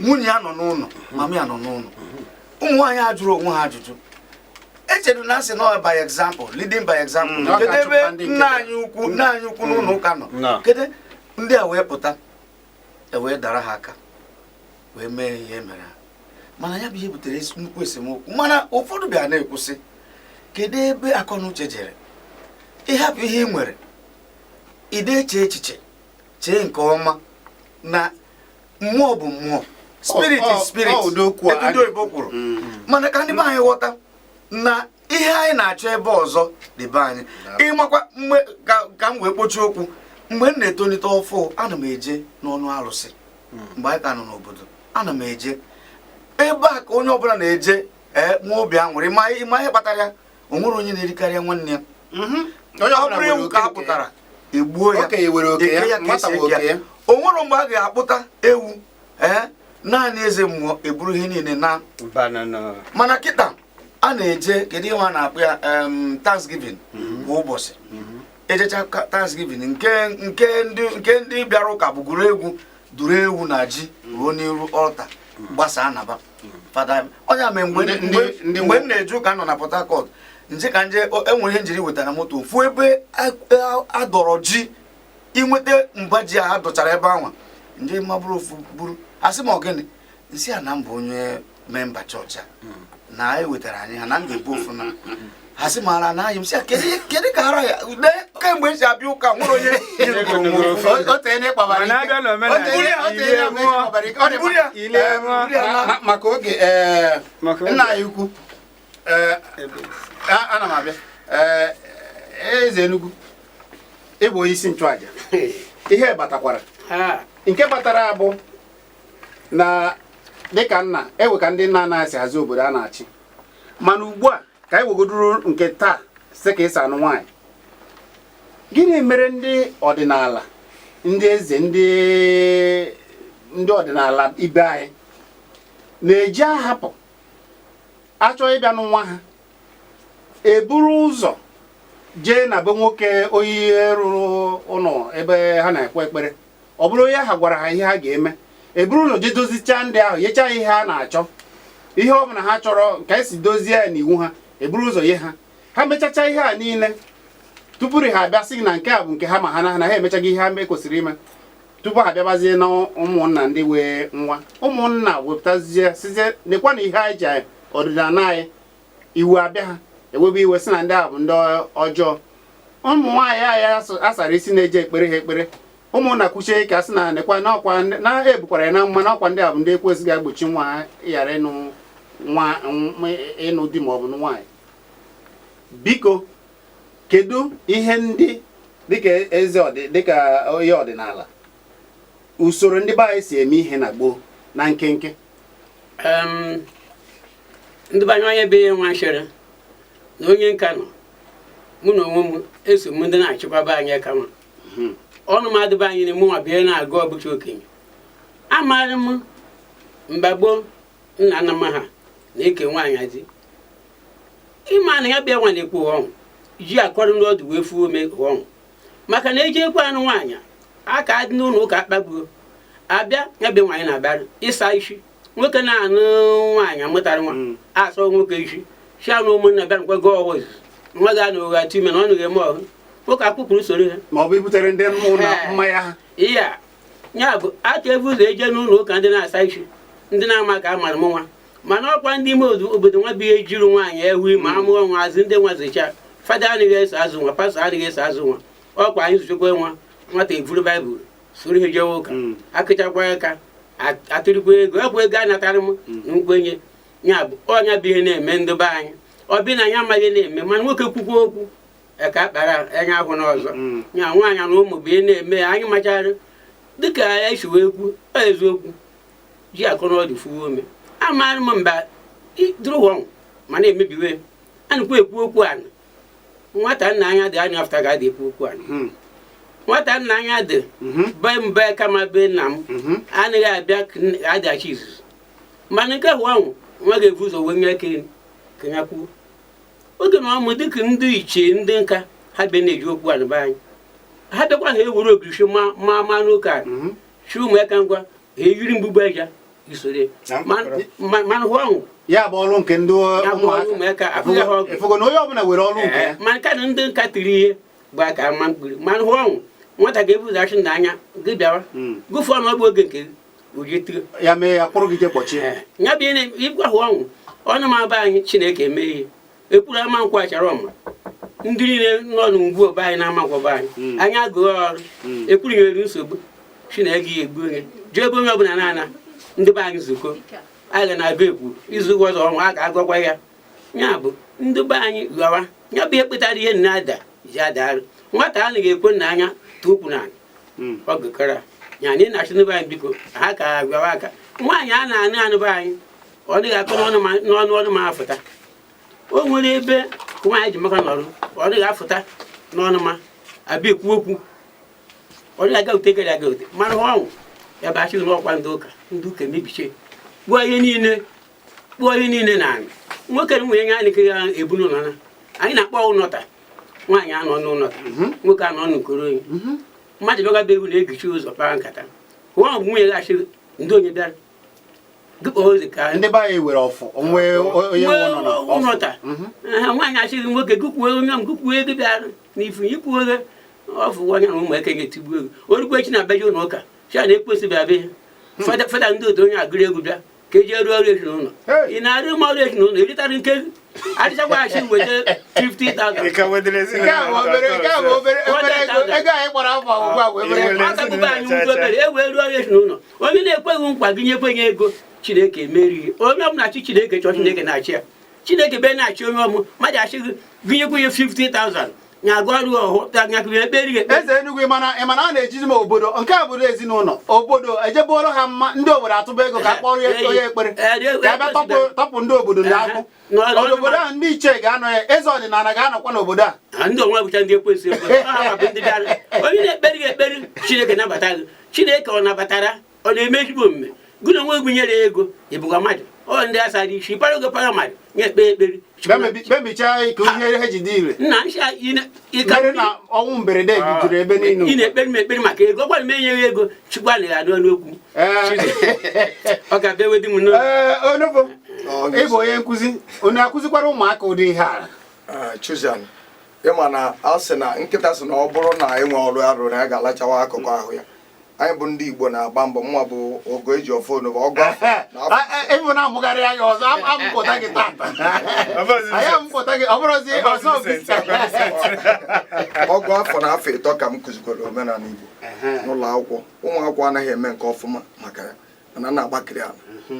Nwunye ya nọ n'ụlọ mama ya nọ n'ụlọ. Ụmụ nwaanyị ajụrụ onwe ha ajụjụ. Echedu na asị nọ by example leading by example. Kedu ebe nna anyị ukwu n'ụlọ ụka nọ kedu ndị a wee pụta wee dara ha aka wee mee ihe mere ha. Mana ya bụ ihe butere nnukwu esemokwu. Mana ụfọdụ bịa na-ekwusị kedu ebe akọ na uche jere ịhapụ ihe ị nwere ide eche echiche chee nke ọma na mmụọ bụ mmụọ spirit is spirit ndị oyibo kwuru. Mana ka ndị be anyị ghọta na ihe anyị na-achọ ebe ọzọ dị be anyị. Ịmakwa mgbe ka m wee kpochie okwu mgbe m na-etolite ọfụ ana m eje n'ọnụ arụsị. Mgbe anyị ka nọ n'obodo ana m eje ebe a ka onye ọbụla na-eje nwa obi aṅụrị ma ihe kpatara ya o nwere onye na-erikarịa nwanne ya. Ọ bụrụ ewu ka a pụtara egbuo ya eke ya ka esi eke ya. O nwere mgbe a ga-akpụta ewu naanị eze mmụọ eburu ihe niile na mana kịta a na-eje kedu ihe a na-akpọ ya Thanksgiving kwa ụbọchị ejecha Thanksgiving nke ndị bịara ụka bụ gụrụ egwu duru ewu na ji ruo n'iru ọlta gbasaa naba fada onye a mgbe m na-eje ụka nọ na Port Harcourt nje ka nje enwere ihe njiri wetara moto fu ebe adọrọ ji inweta mba ji a dọchara ebe anwa nje mabụrụ ofu buru asị m ogene nsị a na mbụ onye memba chọọchị na ewetara anyị ha na m ga-ebu ofu na ha sị mara na anyị m sị kedu ka ara ya ude kemgbe esi abịa ụka nwere onye maka oge nna anyị ukwu ana m abịa eze Enugu ịbụ isi nchụaja ihe batakwara nke batara abụ na dịka nna ewe ka ndị nna anaghị hazi obodo a na-achị mana ugbu a ka anyị wegodoro nke taa sị ka ịsa anụ nwaanyị gịnị mere ndị ọdịnala ndị eze ndị ọdịnala ibe anyị na-eji ahapụ achọ ịbịa n'nwa ha eburu ụzọ jee na be nwoke oyi rụrụ ụlọ ebe ha na-ekpe ekpere ọ bụrụ onye ha gwara ha ihe ha ga-eme eburu ụlọ je dozicha ndị ahụ yechaa ihe ha na-achọ ihe ọ bụla ha chọrọ ka esi dozie ya n'iwu ha eburu ụzọ ye ha mechacha ihe a niile tupu ha abịa sị na nke a bụ nke ha ma ha na ha emechaghị ihe ha kwesịrị ime tupu ha bịabazie na ụmụnna ndị wee nwa ụmụnna wepụtazie sizie nekwa na ihe anyị ji ọdịnala anyị iwu abịa ha ewebe iwe sị na ndị a bụ ndị ọjọọ ụmụ nwaanyị anyị asara isi na-eje ekpere ha ekpere ụmụnna kwuchie ike asị na nekwa na ọkwa na ebukwara ya na mma na ọkwa ndị a bụ ndị ekwesịghị agbochi nwa ha ghara ịnụ di ma ọ bụ nwaanyị. Biko kedu ihe ndị dịka dịka onye ọdịnala usoro ndị be anyị si eme ihe na gboo na nkenke ndị be anyị onye be nwa chere na onye nka nọ mụ na onwe m eso m ndị na-achịkwaba anyị kama ọnụ mmadụ be anyị na-eme nwa bịa na-agụ ọbụcha okenye amaara m mgbe gboo nna nna m ha na-eke nwaanyị adị ịma na ya bịa nwa na-ekwu ọnwụ ji akọrọ n'ọdụ wee fuo ome ọnwụ maka na eji ekwe anụ nwaanyị aka adị n'ụlọ ụka akpagbuo abịa ya bịa nwaanyị na-abịara ịsa isi nwoke na-anụ nwaanyị amụtara nwa asọ nwoke isi si anụ ụmụnna bịa nkwe gụọ ọwụzi nwa ga na ụgha ime na ọnụ ga-eme ọhụ nwoke akpụkpụrụ soro ha ma ọ bụ ibutere ndị mmanya ha ihe a ya bụ aka ebu ụzọ eje n'ụlọ ụka ndị na-asa isi ndị na-ama ka a mara m nwa mana ọkwa ndị ime obodo nwa bihe jiri nwaanyị ewu ma amụọ nwa azụ ndị nwa zicha fada anaghị eso azụ nwa pastọ anaghị eso azụ nwa ọkwa anyị zụchakwa nwa nwata evuru baịbụl soro ihe jewe ụka akụchakwa aka atụrụkwa ego ekwa ego a natara m na nkwenye ya bụ ọnya bụ ihe na-eme ndị be anyị ọ bi na ya amaghị na-eme mana nwoke kwukwa okwu ka akpara anya ahụ n'ọzọ ya nwaanyị na ụmụ bụ ihe na-eme anyị machara dịka ya esi wee kwu eziokwu ji akọ n'ọdụ fuo ome amaghị m mba dụrụwọnwụ ma na-emebiwe a nakwa ekwu okwu ana nwata nna anya dị anya afta ga-adị ekwu okwu ana nwata nna anya dị be mbe kama be nna m anaghị abịa adịachi izuzu mana nke hụọnwụ nwa ga-ebu ụzọ wee nye eke kenya kwuo oge na ọmụ dịka ndị ichie ndị nka ha bịa na-eji okwu ana be anyị ha bịakwa ha ewere ogirishi ma n'ụka chi ụmụaka ngwa ha eyiri mgbugbu aja isore mana hụọnwụ ya bụ ọrụ nke ndị ụmụaka efugo na onye ọbụla were ọrụ nke ya mana ka na ndị nka tiri ihe bụ aka ma mkpiri mana hụọnwụ nwata ga-ebuzachi ndị anya gị bịawa gụfụ ọnụ ọgbụ oge nke ojetiri ya mee ya kpụrụ gị je kpọchie ya bụ ịgwa hụọnwụ ọnụ ma be anyị Chineke eme ihe ekwuru ama nkwa achara ọma ndị niile n'ọnụ mgbu obe anyị na-ama nkwa be anyị anya gụọ ọrụ ekwuru nyere nsogbu Chineke ya egbu onye jụọ ebe onye ọbụla na-ana ndị be anyị nzukọ aga na-abịa ekwu izu ọzọ ọnwa a ga-agwakwa ya ya bụ ndị be anyị ghọwa ya bụ ekpetara ihe na-ada ji adarụ nwata a na-ekwe na anya tupu na ọ gụkara ya na ị na-achị ndị be anyị biko ha ka agwawa aka nwaanyị a na-anụ anụ be anyị ọ dịghị akọ n'ọnụ ọnụ ma afụta o nwere ebe nwaanyị ji maka nọrụ ọ dịghị afụta n'ọnụ ma abịa ekwu okwu ọ dịghị aga ute gara aga ute mana ọnwụ ya bụ achịghị n'ọkwa ndị ụka emebichie kpụọ ihe niile na anyị nwoke na nwunye ya na-ekere ya ebu n'ụlọ na anyị na-akpọ ụnọta nwaanyị anọ n'ụlọta nwoke anọ n'ukoro onye mmadụ bịaga be egwu na-egichi ụzọ kpara nkata nwa ọ bụ nwunye gachi ndị onye bịara gịkpọ ozi ka ndị be anyị were ọfụ onwe onye ụnọta nwaanyị achịghị nwoke gụkwuo onye m gụkwuo ego bịara n'ifu ikwu oge ọfụ onye na ụmụaka ga-etigbu ego orugbo echi na beji ụlọ ụka cha na-ekposi bịa be fada ndị otu onye agụrụ egwu bịa ka eji ọrụ ọrụ ezinụlọ ị na-arụ m ọrụ ezinụlọ eritara nke adịchakwachi weta 50,000 anyị ụzọ obere e wee ruo ọrụ ezinụlọ onye na-ekweghị nkwa gị nyekwenye ego Chineke emerighị onye ọbụla achị Chineke chọọ Chineke na-achị ya Chineke be na-achị onye ọmụ mmadụ achị gị nyekwenye 50,000 na-agụ ọrụ ọhụ nyakụrụ ekperi eze Enugu ịmana a na-ejizi m obodo nke a bụrụ ezinụlọ obodo ejebụrụ ha mma ndị obodo atụba ego ka kpọrọ onye ekpere ka abịa tọpụ ndị obodo na-akwụ obodo ahụ ndị ichie ga-anọ ya eze ọdịnala ga-anọkwa n'obodo a ndị ọnwa bụcha ndị ekwesị onye na-ekperi gị ekperi Chineke nabata gị Chineke ọ nabatara ọ na-eme ezigbo omume gụ na onwe gị nyere ego ịbụga mmadụ ọ ndị asara isi para oge para mmadụ nye ekpe ekperi bebicha ka ihe he ji dị ire nna mere na ọnwụ mberede juru ebe niile ị na-ekperi m ekperi maka ego ọ gwara m enyeghị ego Chukwu anaghị adụ n'okwu ọ ga-abịa wedi m onugbo ịbụ onye nkụzi onye akụzikwara ụmụaka ụdị ihe a Chizzy ịma na a sị na nkịta sị na ọ bụrụ na enwe ọrụ arụ na ya ga-alachawa akụkụ ahụ ya anyị bụ ndị Igbo na-agba mbọ mma bụ ogo eji ọfọ onugbo ọgụ ịbụ na amụgharị anya ọzọ amụpụta gị tata anyị amụpụta gị ọ bụrụzi ọzọ ọgụ afọ na afọ ịtọ ka m kụzikwara omenala Igbo n'ụlọ akwụkwọ ụmụ akwụkwọ anaghị eme nke ọfụma maka ya mana a na-agbakiri ala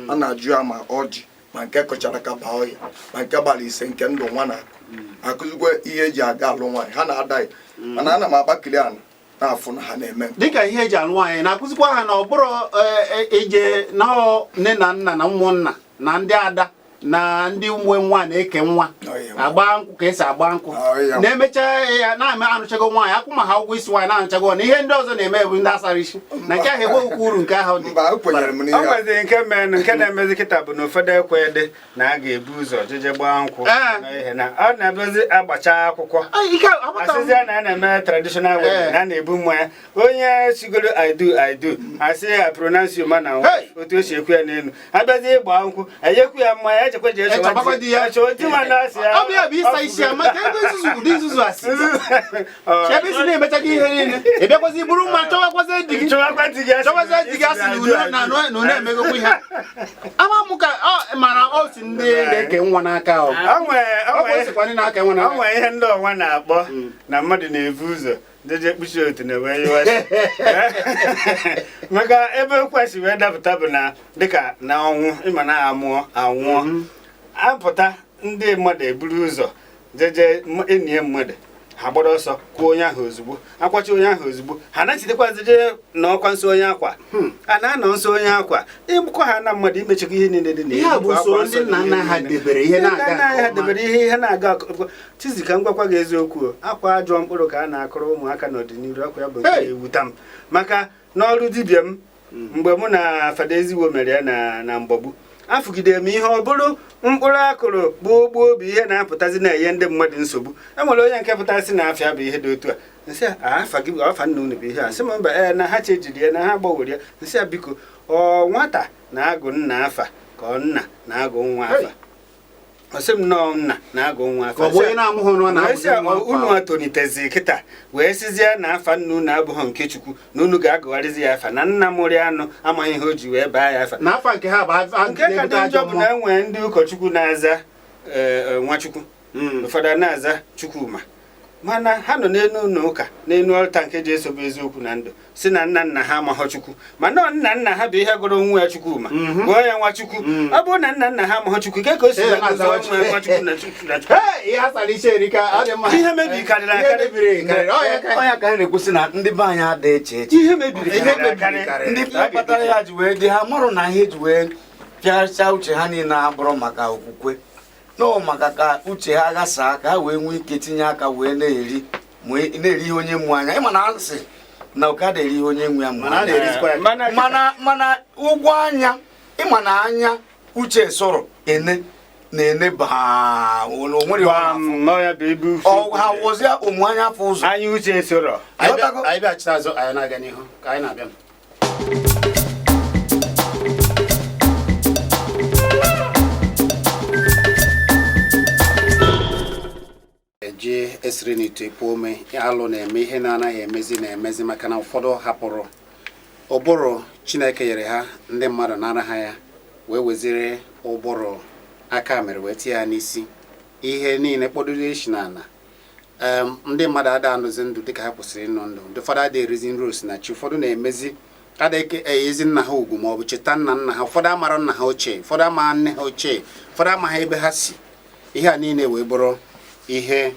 a na-ajụ ya ma ọjị ma nke kọchara ka baa ọhịa ma nke gbara ise nke ndụ nwa na-akụzikwa ihe eji aga alụ nwaanyị ha na-ada ya mana ana m agbakiri ala na-afụ na ha na-eme dịka ihe eji alụ nwaanyị na-akụzikwa ha na ọ bụrụ ije na nne na nna na ụmụnna na ndị ada na ndị nwe nwa na-eke nwa agba nkwụ ka esi agba nkwụ na-emecha ya na-eme anụchago nwaanyị akwụ ma ha ụgwọ isi nwaanyị na-anụchago na ihe ndị ọzọ na-eme bụ ndị asara isi na nke ahụ egbe uru nke ahụ dị o nwezi nke mere nke na-emezi kịta bụ na ụfọdụ ekwedị na a ga-ebu ụzọ jeje gbaa nkwụ na ọ na-abịazi agbacha akwụkwọ asịzi a na-eme traditional wedding na na-ebu mmanya onye sigoro I do asị ya pronounce ma na otu o si ekwu ya n'elu abịazi ịgba nkwụ enyekwu ya mmanya ejekwa je ịbịakwazi bụrụ mma chọwakwazi di gị asị na emegokwu ihe ama mụ ka mara o si ndị na-eke nwa n'aka o nwere ihe ndị ọnwa na-akpọ na mmadụ na-evu ụzọ jeje kpuchi otu na wee yiwachi maka ebe kwesị wee dapụta bụ na dịka na ọnwụ ịma na anwụọ apụta ndị mmadụ eburu ụzọ jeje enyi mmadụ ha gbara ọsọ kwuo onye ahụ ozugbo akwachi onye ahụ ozugbo ha na-echetakwazi je na ọkwa nsọ onye akwa a na-anọ nsọ onye akwa ịgbakwa ha na mmadụ imechekwa ihe niile dị ihe na-aga Chizzy ka m gwakwa gị eziokwu akwa ajọ mkpụrụ ka a na-akụrụ ụmụaka n'ọdịnihu akwa ya bụ nke ewuta m maka n'ọrụ dibịa m mgbe mụ na Fada Ezigbo mere ya na mgbagbu afụgidere m ihe ọ bụrụ mkpụrụ akụrụ gboo obi ihe na-apụtazi na-enye ndị mmadụ nsogbu enwere onye nke pụtasị na afịa bụ ihe dị otu a nsị afa gị afa nna unu bụ ihe a sị m mba na ha chejiri ya na ha gbanwere ya nsị biko ọ nwata na-agụ nna afa ka ọ nna na-agụ nwa afa ọsị m nọọ nna na-agụ nwa afa unu atonitezi kịta wee sizie na afa nna unu abụghị nke Chukwu na unu ga-agụgharịzi ya afa na nna mụrụ anụ amaghị ihe o ji wee baa ya afa nke ka dị njọ bụ na enwere ndị ụkọchukwu na-aza Nwachukwu ụfọdụ na-aza Chukwuma mana ha nọ n'elu ụlọ ụka n'elu ọlta nke ji esobe eziokwu na ndụ si na nna ha amaghọ Chukwu mana nna ha bụ ihe gụrụ nwa ya Chukwuma gụọ ya Nwachukwu ọ bụrụ na nna ha amaghọ Chukwu ka o si Nwachukwu na Chukwu ihe mebiri karịrị akarị ọnya ka na-ekwusị na ndị be anyị ada eche eche ihe mebiri ndị kpatara ya ji wee dị ha marụ na ihe ji wee pịacha uche ha niile abụrụ maka okwukwe n'ọ maka ka uche ha ghasaa ka ha wee nwee ike tinye aka wee na-eri ihe onye mụ anya ịma na asị na ụka na-eri ihe onye nwe ya mana ụgwọ anya ịma na anya uche sọrọ ene na-ene baa onwere ya baby ha wozia ụmụ anya afọ ụzọ anyị uche soro anyị bịachita azụ anyị na-aga n'ihu ka anyị na-abịa eji esiri n'ite ekwu ome alụ na-eme ihe na-anaghị emezi maka na ụfọdụ hapụrụ ụbụrụ Chineke nyere ha ndị mmadụ nara ha ya wee wezire ụbụrụ aka mere wee tie ya n'isi ihe niile kpọdoro echi n'ala ndị mmadụ ada anụzi ndụ dịka ha kwụsịrị ịnọ ndụ ndị ụfọdụ ada erizi nri osinachi ụfọdụ na-emezi ada eyezi nna ha ugwu ma ọ bụ cheta nna ha ụfọdụ amara nna ha ochie ụfọdụ ama nne ha ochie ụfọdụ ama ha ebe ha si ihe a niile wee bụrụ ihe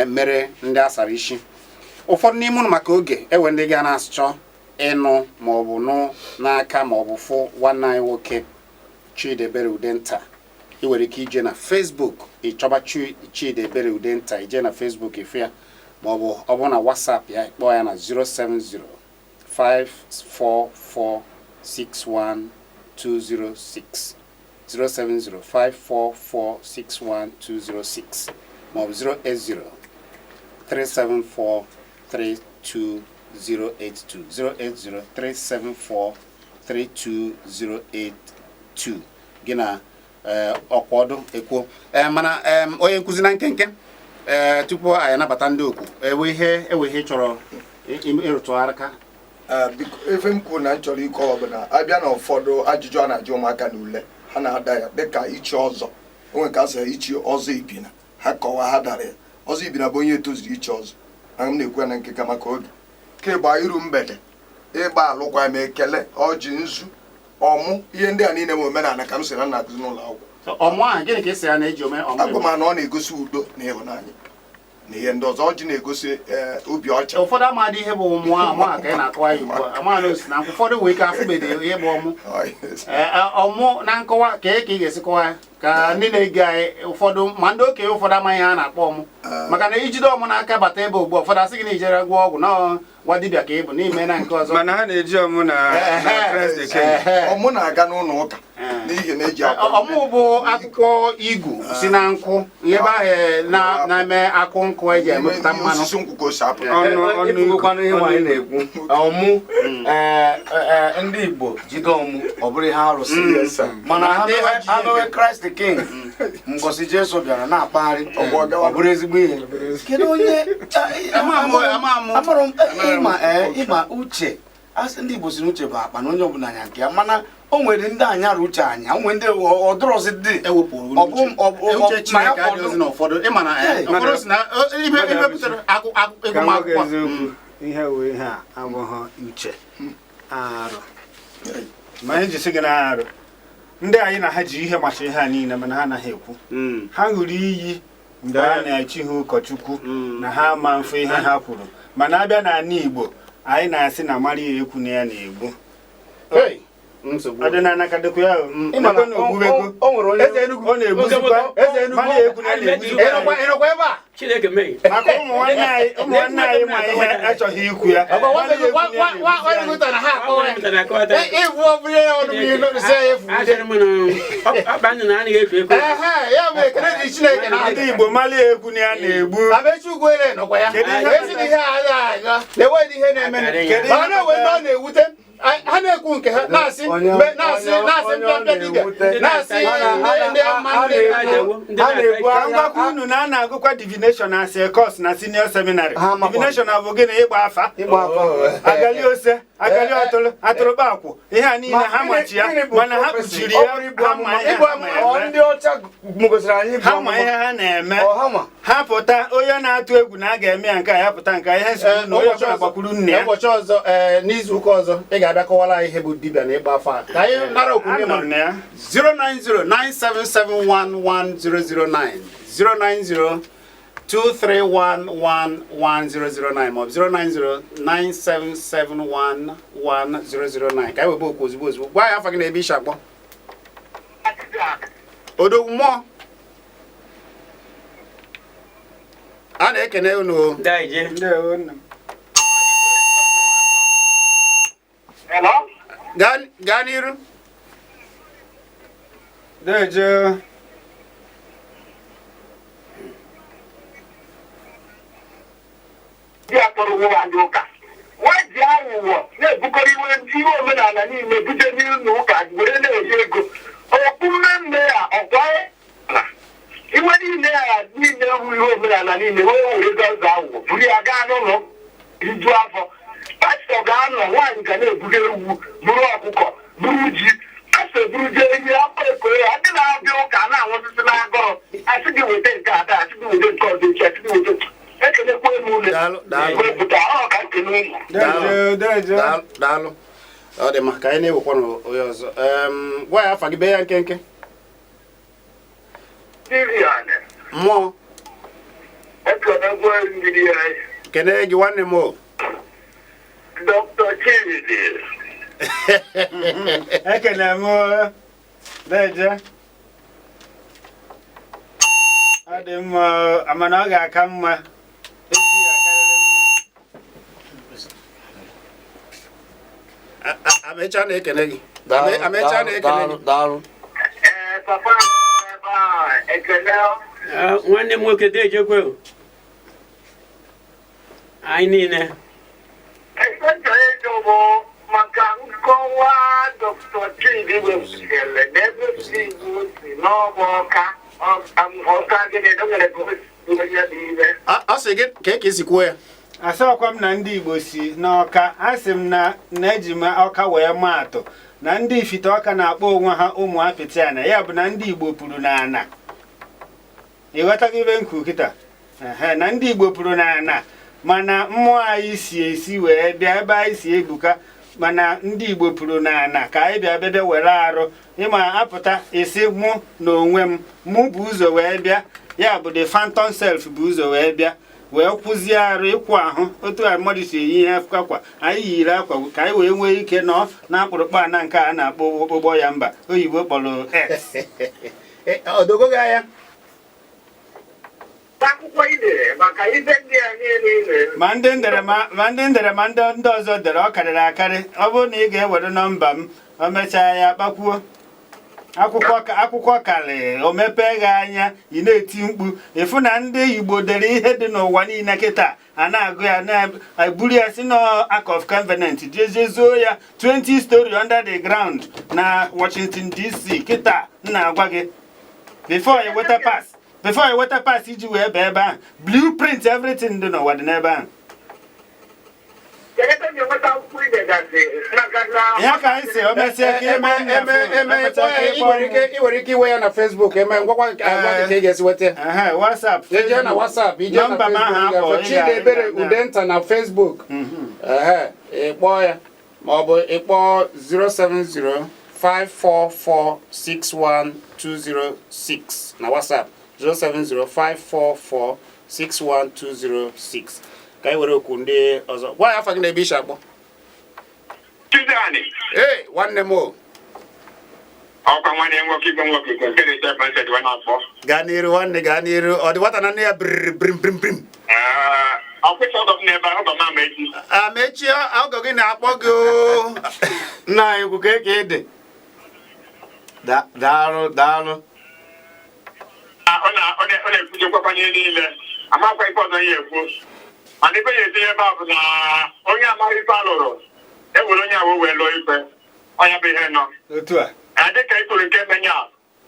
mere ndị asara isi ụfọdụ n'ime ụnụ maka oge ewe ndị ga na-achọ ịnụ ma ọ bụ nụ n'aka ma ọ bụ fụ nwanne anyị nwoke Chidebere Udenta ị nwere ike ije na Facebook ịchọba Chidebere Udenta ije na Facebook ife ya ma ọ bụ na WhatsApp ya kpọọ ya na 07054461206 07054461206 ma ọ bụ 08037432082 08037432082 gị na ọkwọdụ ekwuo mana onye nkụzi na nkenke tupu anyị anabata ndị okwu ewe ihe chọrọ ịrụtụ aka biko efe m kwuru na m chọrọ ike ọbụla abịa na ụfọdụ ajụjụ a na-ajụ ụmụaka n'ule ha na-ada ya dịka ichi ọzọ onwe ka asị ichi ọzọ ibina ha kọwaa ha dara ya ọzọ ibina bụ onye etozuru ichi ọzọ aga m na-ekwu ya na nkeka maka oge ka ịgba iru mgbede ịgba alụkwa m ekele ọjị nzu ọmụ ihe ndị a niile m omenala ka m sị na na-akụzi n'ụlọ akwụkwọ ọmụ a gịnị ka esi ya na-eji agụ ma na ọ na-egosi udo na ịhụnanya na ihe ndị ọzọ ọjị na-egosi obi ọcha ụfọdụ amadị ihe bụ ọmụ a ka ị na-akọwa ya ugbu a amaghị osi na ụfọdụ wee ka afụbede ihe bụ ọmụ na nkọwa ka ị ga-esi kọwa ya ka ndị na-ege anyị ụfọdụ ma ndị okenye ụfọdụ amaghị ha na-akpọ ọmụ maka na ijide ọmụ n'aka bata ebe ugbu ụfọdụ asị gị na ijere gwọ ọgwụ na nwa dibịa ka ị bụ n'ime na nke ọzọ mana ha na-eji ọmụ na ọmụ na-aga n'ụlọ ụka n'ihi na eji ọmụ bụ akwụkwọ igu si na nkwụ ebe ahụ na-eme akụ nkụ eji emepụta mmanụ ọmụ ndị Igbo jide ọmụ ọ bụrụ ihe arụsị mana ha mewe Christ King mgbosi Jesu bịara na-akpagharị ọ bụrụ ezigbo ihe kedu onye ịma uche asị ndị Igbo si na uche bụ akpa na onye ọbụla anya nke ya mana o nwere ndị anyara uche anya o nwere ndị ọdụrọzi dị ewepụrụ uche Chineke adịghịzi n'ụfọdụ ịma na ụfọdụ si na imepụtara agụmakwụkwọ ihe wee ihe a abụghị uche arụ ma ihe jisi gị na arụ ndị anyị na ha ji ihe macha ihe a niile mana ha anaghị ekwu ha ṅụrụ iyi mgbe a na-echi ha ụkọchukwu na ha ama mfe ihe ha kwuru mana abịa n'ala Igbo anyị na-asị na mara ya ekwu na ya na-egbu ọdịnala ka dịkwa ya ịmakwa na ogbubego ọ na-egbuzikwa mara ya ekwu na ya na-egbuzikwa maka ụmụnwanne anyị ma ihe achọghị ikwu ya ndị Igbo mara ya ekwu na ya na-egbu ha na-ekwu nke ha na-asị mpịa dibịa na-asị ngwakwa unu na a na-agụkwa divination as course na senior seminary. Divination bụ gịnị ịgba afa agali ose agali atụrụkpa akwụ ihe a niile ha machi ya mana ha kpuchiri ya ndị ọcha mụgosiri anyị ha ma ihe ha na-eme ha pụta onye na-atụ egwu na a ga-eme ya nke a ya pụta nke ihe nsogbu na onye ọbụla gbakwuru nne ya ụbọchị ọzọ n'izu ụka ọzọ ị ga-abịa kọwara ihe bụ dibịa na ịgba afa ka anyị nara okwu ndị mmadụ 09097711009 09023111009 ma ọ bụ 09097711009 ka anyị webe okwu ozugbo ozugbo gwa ya afa gị na ebe ishi akpọ odogwu mmụọ a na-ekene unu gaa n'iru Dejo. Ya kpọrọ ụwa ndị ụka nwaji aghụghọ na-ebukọrọ ihe omenala niile bute n'ụlọ ụka were na-eji ego okpu mmemme ya ọkwa iwe niile ya niile hụ ihe omenala niile wee were gọzọ aghụghọ buru ya gaa n'ụlọ iju afọ pastọ ga-anọ nwaanyị ga na-ebuga ewu buru ọkụkọ buru ji pastọ buru jee ihe akpa eko ya ndị na-abịa ụka na-anwụsịsị n'agụrụ asị gị weta nke ada asị gị weta nke ọzọ echi asị gị weta daalụ ọ dị maka anyị na-ewekwa onye ọzọ gwa ya afa gị be ya nkenke mmụọ kene gị nwanne m o Dr. Chizzy ekene m Deje ọ dị mma amana ọ ga-aka mma Amecha na-ekene gị. Amecha na-ekene gị. Daalụ. papa ekele nwanne m nwoke Dejekwe anyị niile ekele ejobo maka nkọwa Dr. Chizzy wepụtara n'ebe si Igbo si n'ọgbọka ọka gị na-edogere a sị gị ka e si kwuo ya asọkwa m na ndị Igbo si n'ọka asị m na eji m ọka wee maa atụ na ndị ifite ọka na-akpọ onwe ha ụmụ apịtị ana ya bụ na ndị Igbo pụrụ n'ana ịghọtago ibe nkwu kịta na ndị Igbo pụrụ n'ana mana mmụọ anyị si esi wee bịa ebe anyị si ebuka mana ndị Igbo pụrụ n'ana ka anyị bịa bịa were arụ ịma apụta isi mụ na onwe m mụ bụ ụzọ wee bịa ya bụ the phantom self bụ ụzọ wee bịa wee kwụzie arụ ịkwụ ahụ otu a mmadụ si eyi ihe akwa anyị yiri akwa ka anyị wee nwee ike nọ na-akpụrụkpa ana nke a na-akpọ ụgbọ ya mba oyibo kpọrọ X odogo gị anya akwụkwọ idere maka ibe ndị a niile ma ndị ndere ma ndị ọzọ dere ọ karịrị akarị ọ bụrụ na ị ga-ewere nọmba m o mechaa ya kpakwuo akwụkwọ karịrị o mepee gị anya ị na-eti mkpu ịfụ na ndị Igbo dere ihe dị n'ụwa niile kịta a na-agụ ya na-eburu ya si na Ark of Covenant jezuo ya 20 story under the ground na Washington DC kịta na-agwa gị before you weta pass iji wee bee ebe ahụ blueprint everything dị n'ụwa dị n'ebe ahụ ya ka anyị si o mesie ka ị nwere ike iwe ya na Facebook ngwakwa ka ị ga-esi weta WhatsApp ije na WhatsApp ije na Facebook Chidiebere Udenta na Facebook ịkpọọ ya ma ọ bụ ịkpọọ 07054461206 na WhatsApp 07054461206 ka anyị were okwu ndị ọzọ gwa ya afa gị na-ebe ishi akpọ ee nwanne m o ọkwa nwanne nwoke igwe nwoke nke na-ete panseti wee na-akpọ gaa n'iru nwanne gaa n'iru ọ dị nwata na nne ya brim ọkwụsị ọgọ m n'ebe ọgọ m amechi amechi ọgọ gị na-akpọ gị nna anyị kwu ka ị dị daalụ ọ na-ekwuje nkwakanye niile amakwa ife ọzọ ya ekwu mana ife ya etinye ebe a bụ na onye amaghị ife alụrụ ewere onye ahụ wee lụọ ikpe ọnya bụ ihe nọ otu a dịka ikpuru nke menya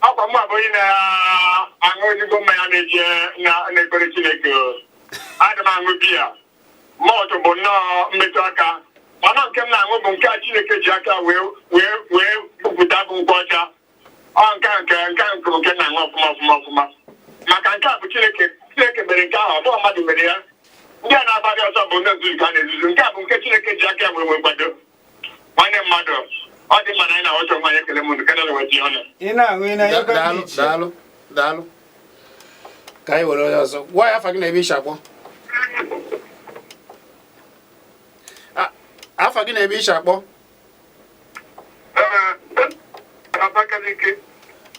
ọkwa mụ abụ onye na-aṅụ ezigbo mmanya na-eji na-ekpere Chineke adị m aṅụ biya mọtụ bụ nnọọ mmetụ aka mana nke m na-aṅụ bụ nke a Chineke ji aka wee bupụta bụ nkwụ ọcha nke bụ nke na-aṅụ ọfụma maka nke a bụ Chineke mere nke ahụ ọ bụghị mmadụ mere ya ndị a na-agbaghị ọsọ bụ ndị nzuzu ka na-ezuzu nke a bụ nke Chineke ji aka wee kwado nwanne mmadụ ọ dị mma na anyị na-aghọta onwe anyị ekele mmadụ kana na-enweta ọnụ ị na-aṅụ ị na-anyekwa dị iche daalụ ka anyị were onye ọzọ gwa ya afa gị na-ebe ishi akpọ afa gị na-ebe ishi akpọ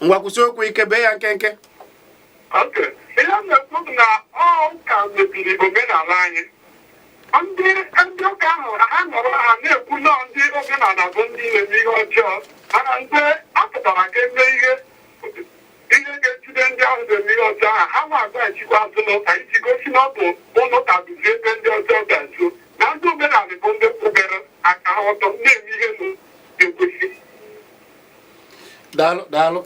ngwa kwụsị okwu ike bee ya nkenke ihe m na-ekwu bụ na ọ ka mebiri omenala anyị ndị ụka ahụ ha nọrọ ha na-ekwu nọọ ndị omenala bụ ndị na-eme ihe ọjọọ mana mgbe a pụtara ka eme ihe ihe ga-ejide ndị ahụ ga-eme ọzọ ahụ ha na-agba ejikwa azụ n'ụka iji gosi na ọ bụ ụlọ ka bụzi ebe ndị ọzọ ga-azụ na ndị omenala bụ ndị kwụbere aka ọtọ na-eme ihe na-ekwesị. Daalụ.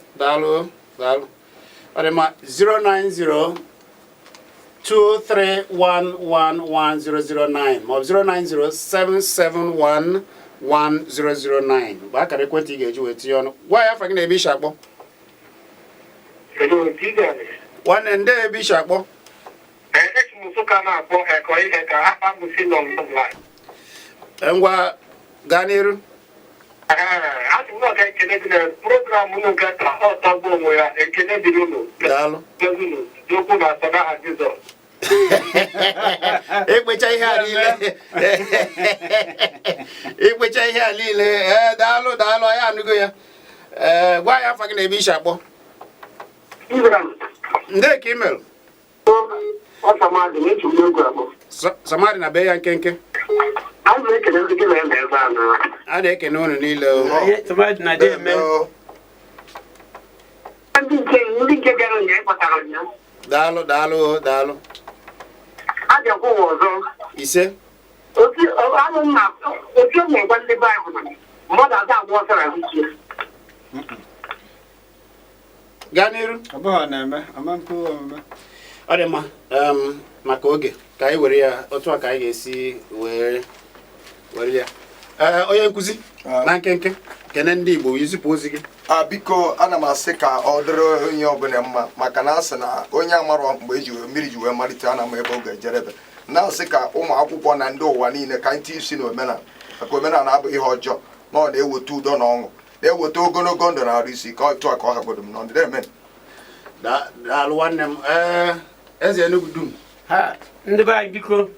Ọ dị ma 09023111009 ma ọ bụ 09077111009 bụ akara ekwentị ị ga-eji wee tinye ọnụ. Gwa ya afa gị na ebe ishi akpọ. Nwanne ndị ebe ishi akpọ. Ngwa gaa n'iru. Daalụ. Ekpecha ihe a niile. Daalụ anyị anụgo ya. Gwa ya afa gị na ebe ishi akpọ. Ndị ka email. Samadi na be ya nkenke. A na-ekene unu niile. Samadi na dị eme. Daalụ. Ise. Gaa n'iru. Ọ dị mma maka oge ka anyị were ya otu a ka anyị ga-esi were ya. Onye nkụzi na nkenke kene ndị Igbo izipụ ozi gị. Biko ana m asị ka ọ dịrị onye ọbụla mma maka na asị na onye amarọ mgbe mmiri ji wee malite ana m ebe ọ ga-ejerebe na-asị ka ụmụ akwụkwọ na ndị ụwa niile ka ntị isi na omenala maka omenala abụghị ihe ọjọọ na ọ na-eweta udo na ọṅụ na-eweta ogologo ndụ na arụ isi ka otu a ka ọ hagodo m n'ọdịda eme. Daalụ nwanne m. Eze Enugu dum. Ndị be anyị biko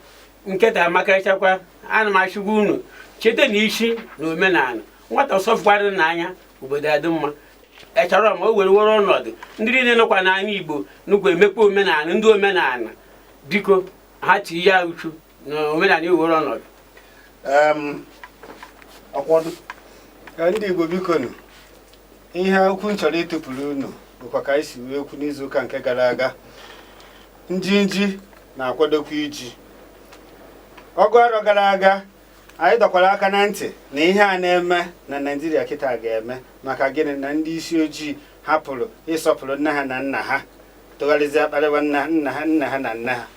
nketa amakarịchakwa ana m achụgwa unu cheta na isi na omenala nwata ọsọfụkwarị n'anya obodo adị mma echọrọ ma o were ọnọdụ ndị niile nọkwa n'anya Igbo nnukwu emekwa omenala ndị omenala biko ha tinye ya uchu na omenala iwere ọnọdụ. Ọkwọdụ ndị Igbo biko nụ ihe okwu nchọrọ ịtụpụrụ unu bụkwa ka anyị si wee okwu n'izuụka nke gara aga. Njinji na-akwadokwa iji ọgụ arọ gara aga anyị dọkwara aka na ntị na ihe a na-eme na Naịjirịa kịta ga-eme maka gịnị na ndị isi ojii hapụrụ ịsọpụrụ nne ha na nna ha tụgharịzi akparịwa nna ha na nna ha.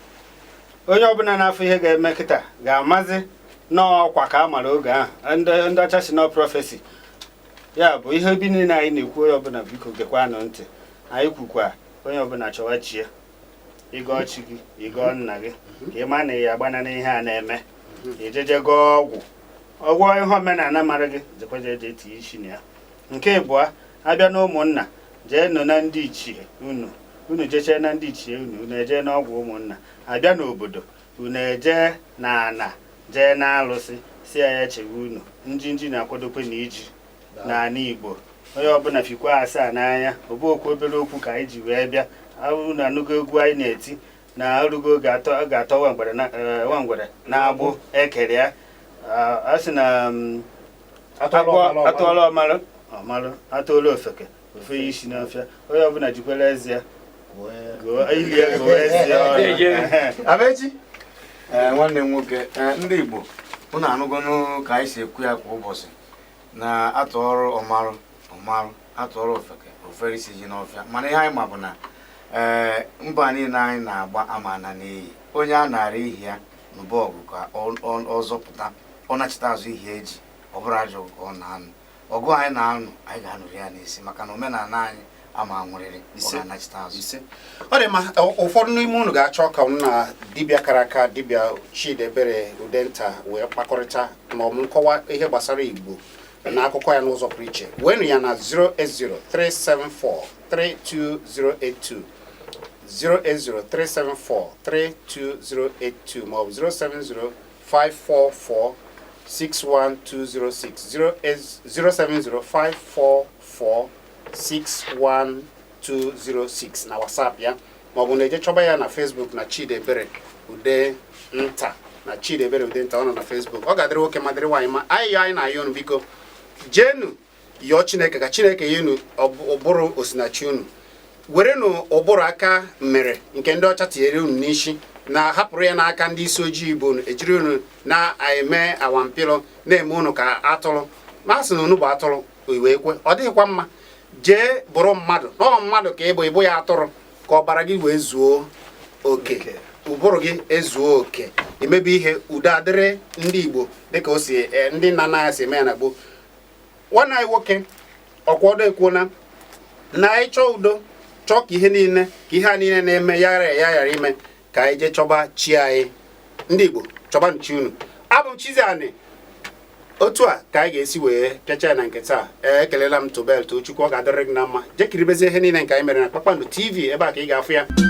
Onye ọbụla na-afụ ihe ga-eme kịta ga-amazi n'ọkwa ka a mara oge ahụ ndị ọcha si na prọfesi ya bụ ihe obi niile anyị na-ekwu. Onye ọbụla biko gekwanụ ntị anyị kwukwa onye ọbụla chọwa chi ya ịgọ chi gị ịgọ nna gị ka ị ma na ya agbana n'ihe a na-eme ejeje gọọ ọgwụ ihe omenala mara gị jekwaje eji etinye isi na ya. Nke abụọ abịa na ụmụnna jee nọ na ndị ichie unu jechee na ndị ichie unu eje n'ọgwụ ụmụnna. Abịa n'obodo unu eje na ana jee na alụsị si ya chewe unu. Njinji na-akwadokwe na iji n'ala Igbo onye ọbụla fikwa asaa n'anya ọbụ okwu obere okwu ka anyị ji wee bịa. Unu anụgo egwu anyị na-eti na ọrụgo ga-atọ nwangwere na-agbụ ekere ya. A sị na atụọla ọmalụ atụọla ofeke ofe ya isi n'ọfịa. Onye ọbụla jikwara ezi ya Abechi nwanne m nwoke ndị Igbo unu anụgonụ ka anyị si ekwu ya kwa ụbọchị na atụọrụ ọmarụ atụọrụ ofeke ofere isi ji n'ọfịa. Mana ihe anyị ma bụ na mba niile anyị na-agba amana n'iyi onye a nara ihi ya n'ụbọgụ ka ọ zọpụta ọ nachite azụ ihe eji ọ bụrụ ajọ ka ọ na-anụ ọgụ anyị na-anụ anyị ga-anụrụ ya n'isi maka na omenala anyị ama nwụrịrị ọ ga-anachite azụ. Ọ dị ma ụfọdụ n'ime unu ga-achọ ka m na dibịa kara aka dibịa Chidebere Udenta wee kpakọrịta ma ọ bụ nkọwa ihe gbasara Igbo na akụkọ ya n'ụzọ pụrụ iche. Wenu ya na 08037432082 08037432082 ma ọ bụ 07054461206 07054461206 na WhatsApp ya ma ọ bụ na-eje chọba ya na Facebook na Chidebere Udenta na Chidebere Udenta ọ nọ na Facebook. Ọ ga-adịrị nwoke ma dịrị nwaanyị ma anyị na-ayọ unu biko jenu yọọ Chineke ka Chineke ya unu ọ bụrụ osinachi unu were n'ụbụrụ aka mere nke ndị ọcha tinyere unu n'isi na hapụrụ ya n'aka ndị isi ojii bụ ejiri unu na-eme awampịlụ na-eme unu ka atụrụ masị na unu bụ atụrụ wee kwe ọ dịghịkwa mma jee bụrụ mmadụ n'ọ mmadụ ka ịbụ ya atụrụ ka ọbara gị wee zuo oke ụbụrụ gị ezuo oke emebe ihe udo adịrị ndị Igbo dịka o si ndị nna nna ya si eme ya na gboo. Nwanne anyị nwoke ọkwọdo ekwuona na anyị chọọ udo chọọ ka ihe niile ka ihe a niile na-eme ya ghara ime ka anyị jee chọba chi anyị. Ndị Igbo chọba nchi unu. Abụ m Chizzy. Otu a ka anyị ga-esi wee pịacha na nke taa. Ekelela m Tobel Tochukwu, ọ ga-adịrị gị na mma. Jee kiribezie ihe niile nke anyị mere na Kpakpando TV, ebe a ka ị ga-afụ ya.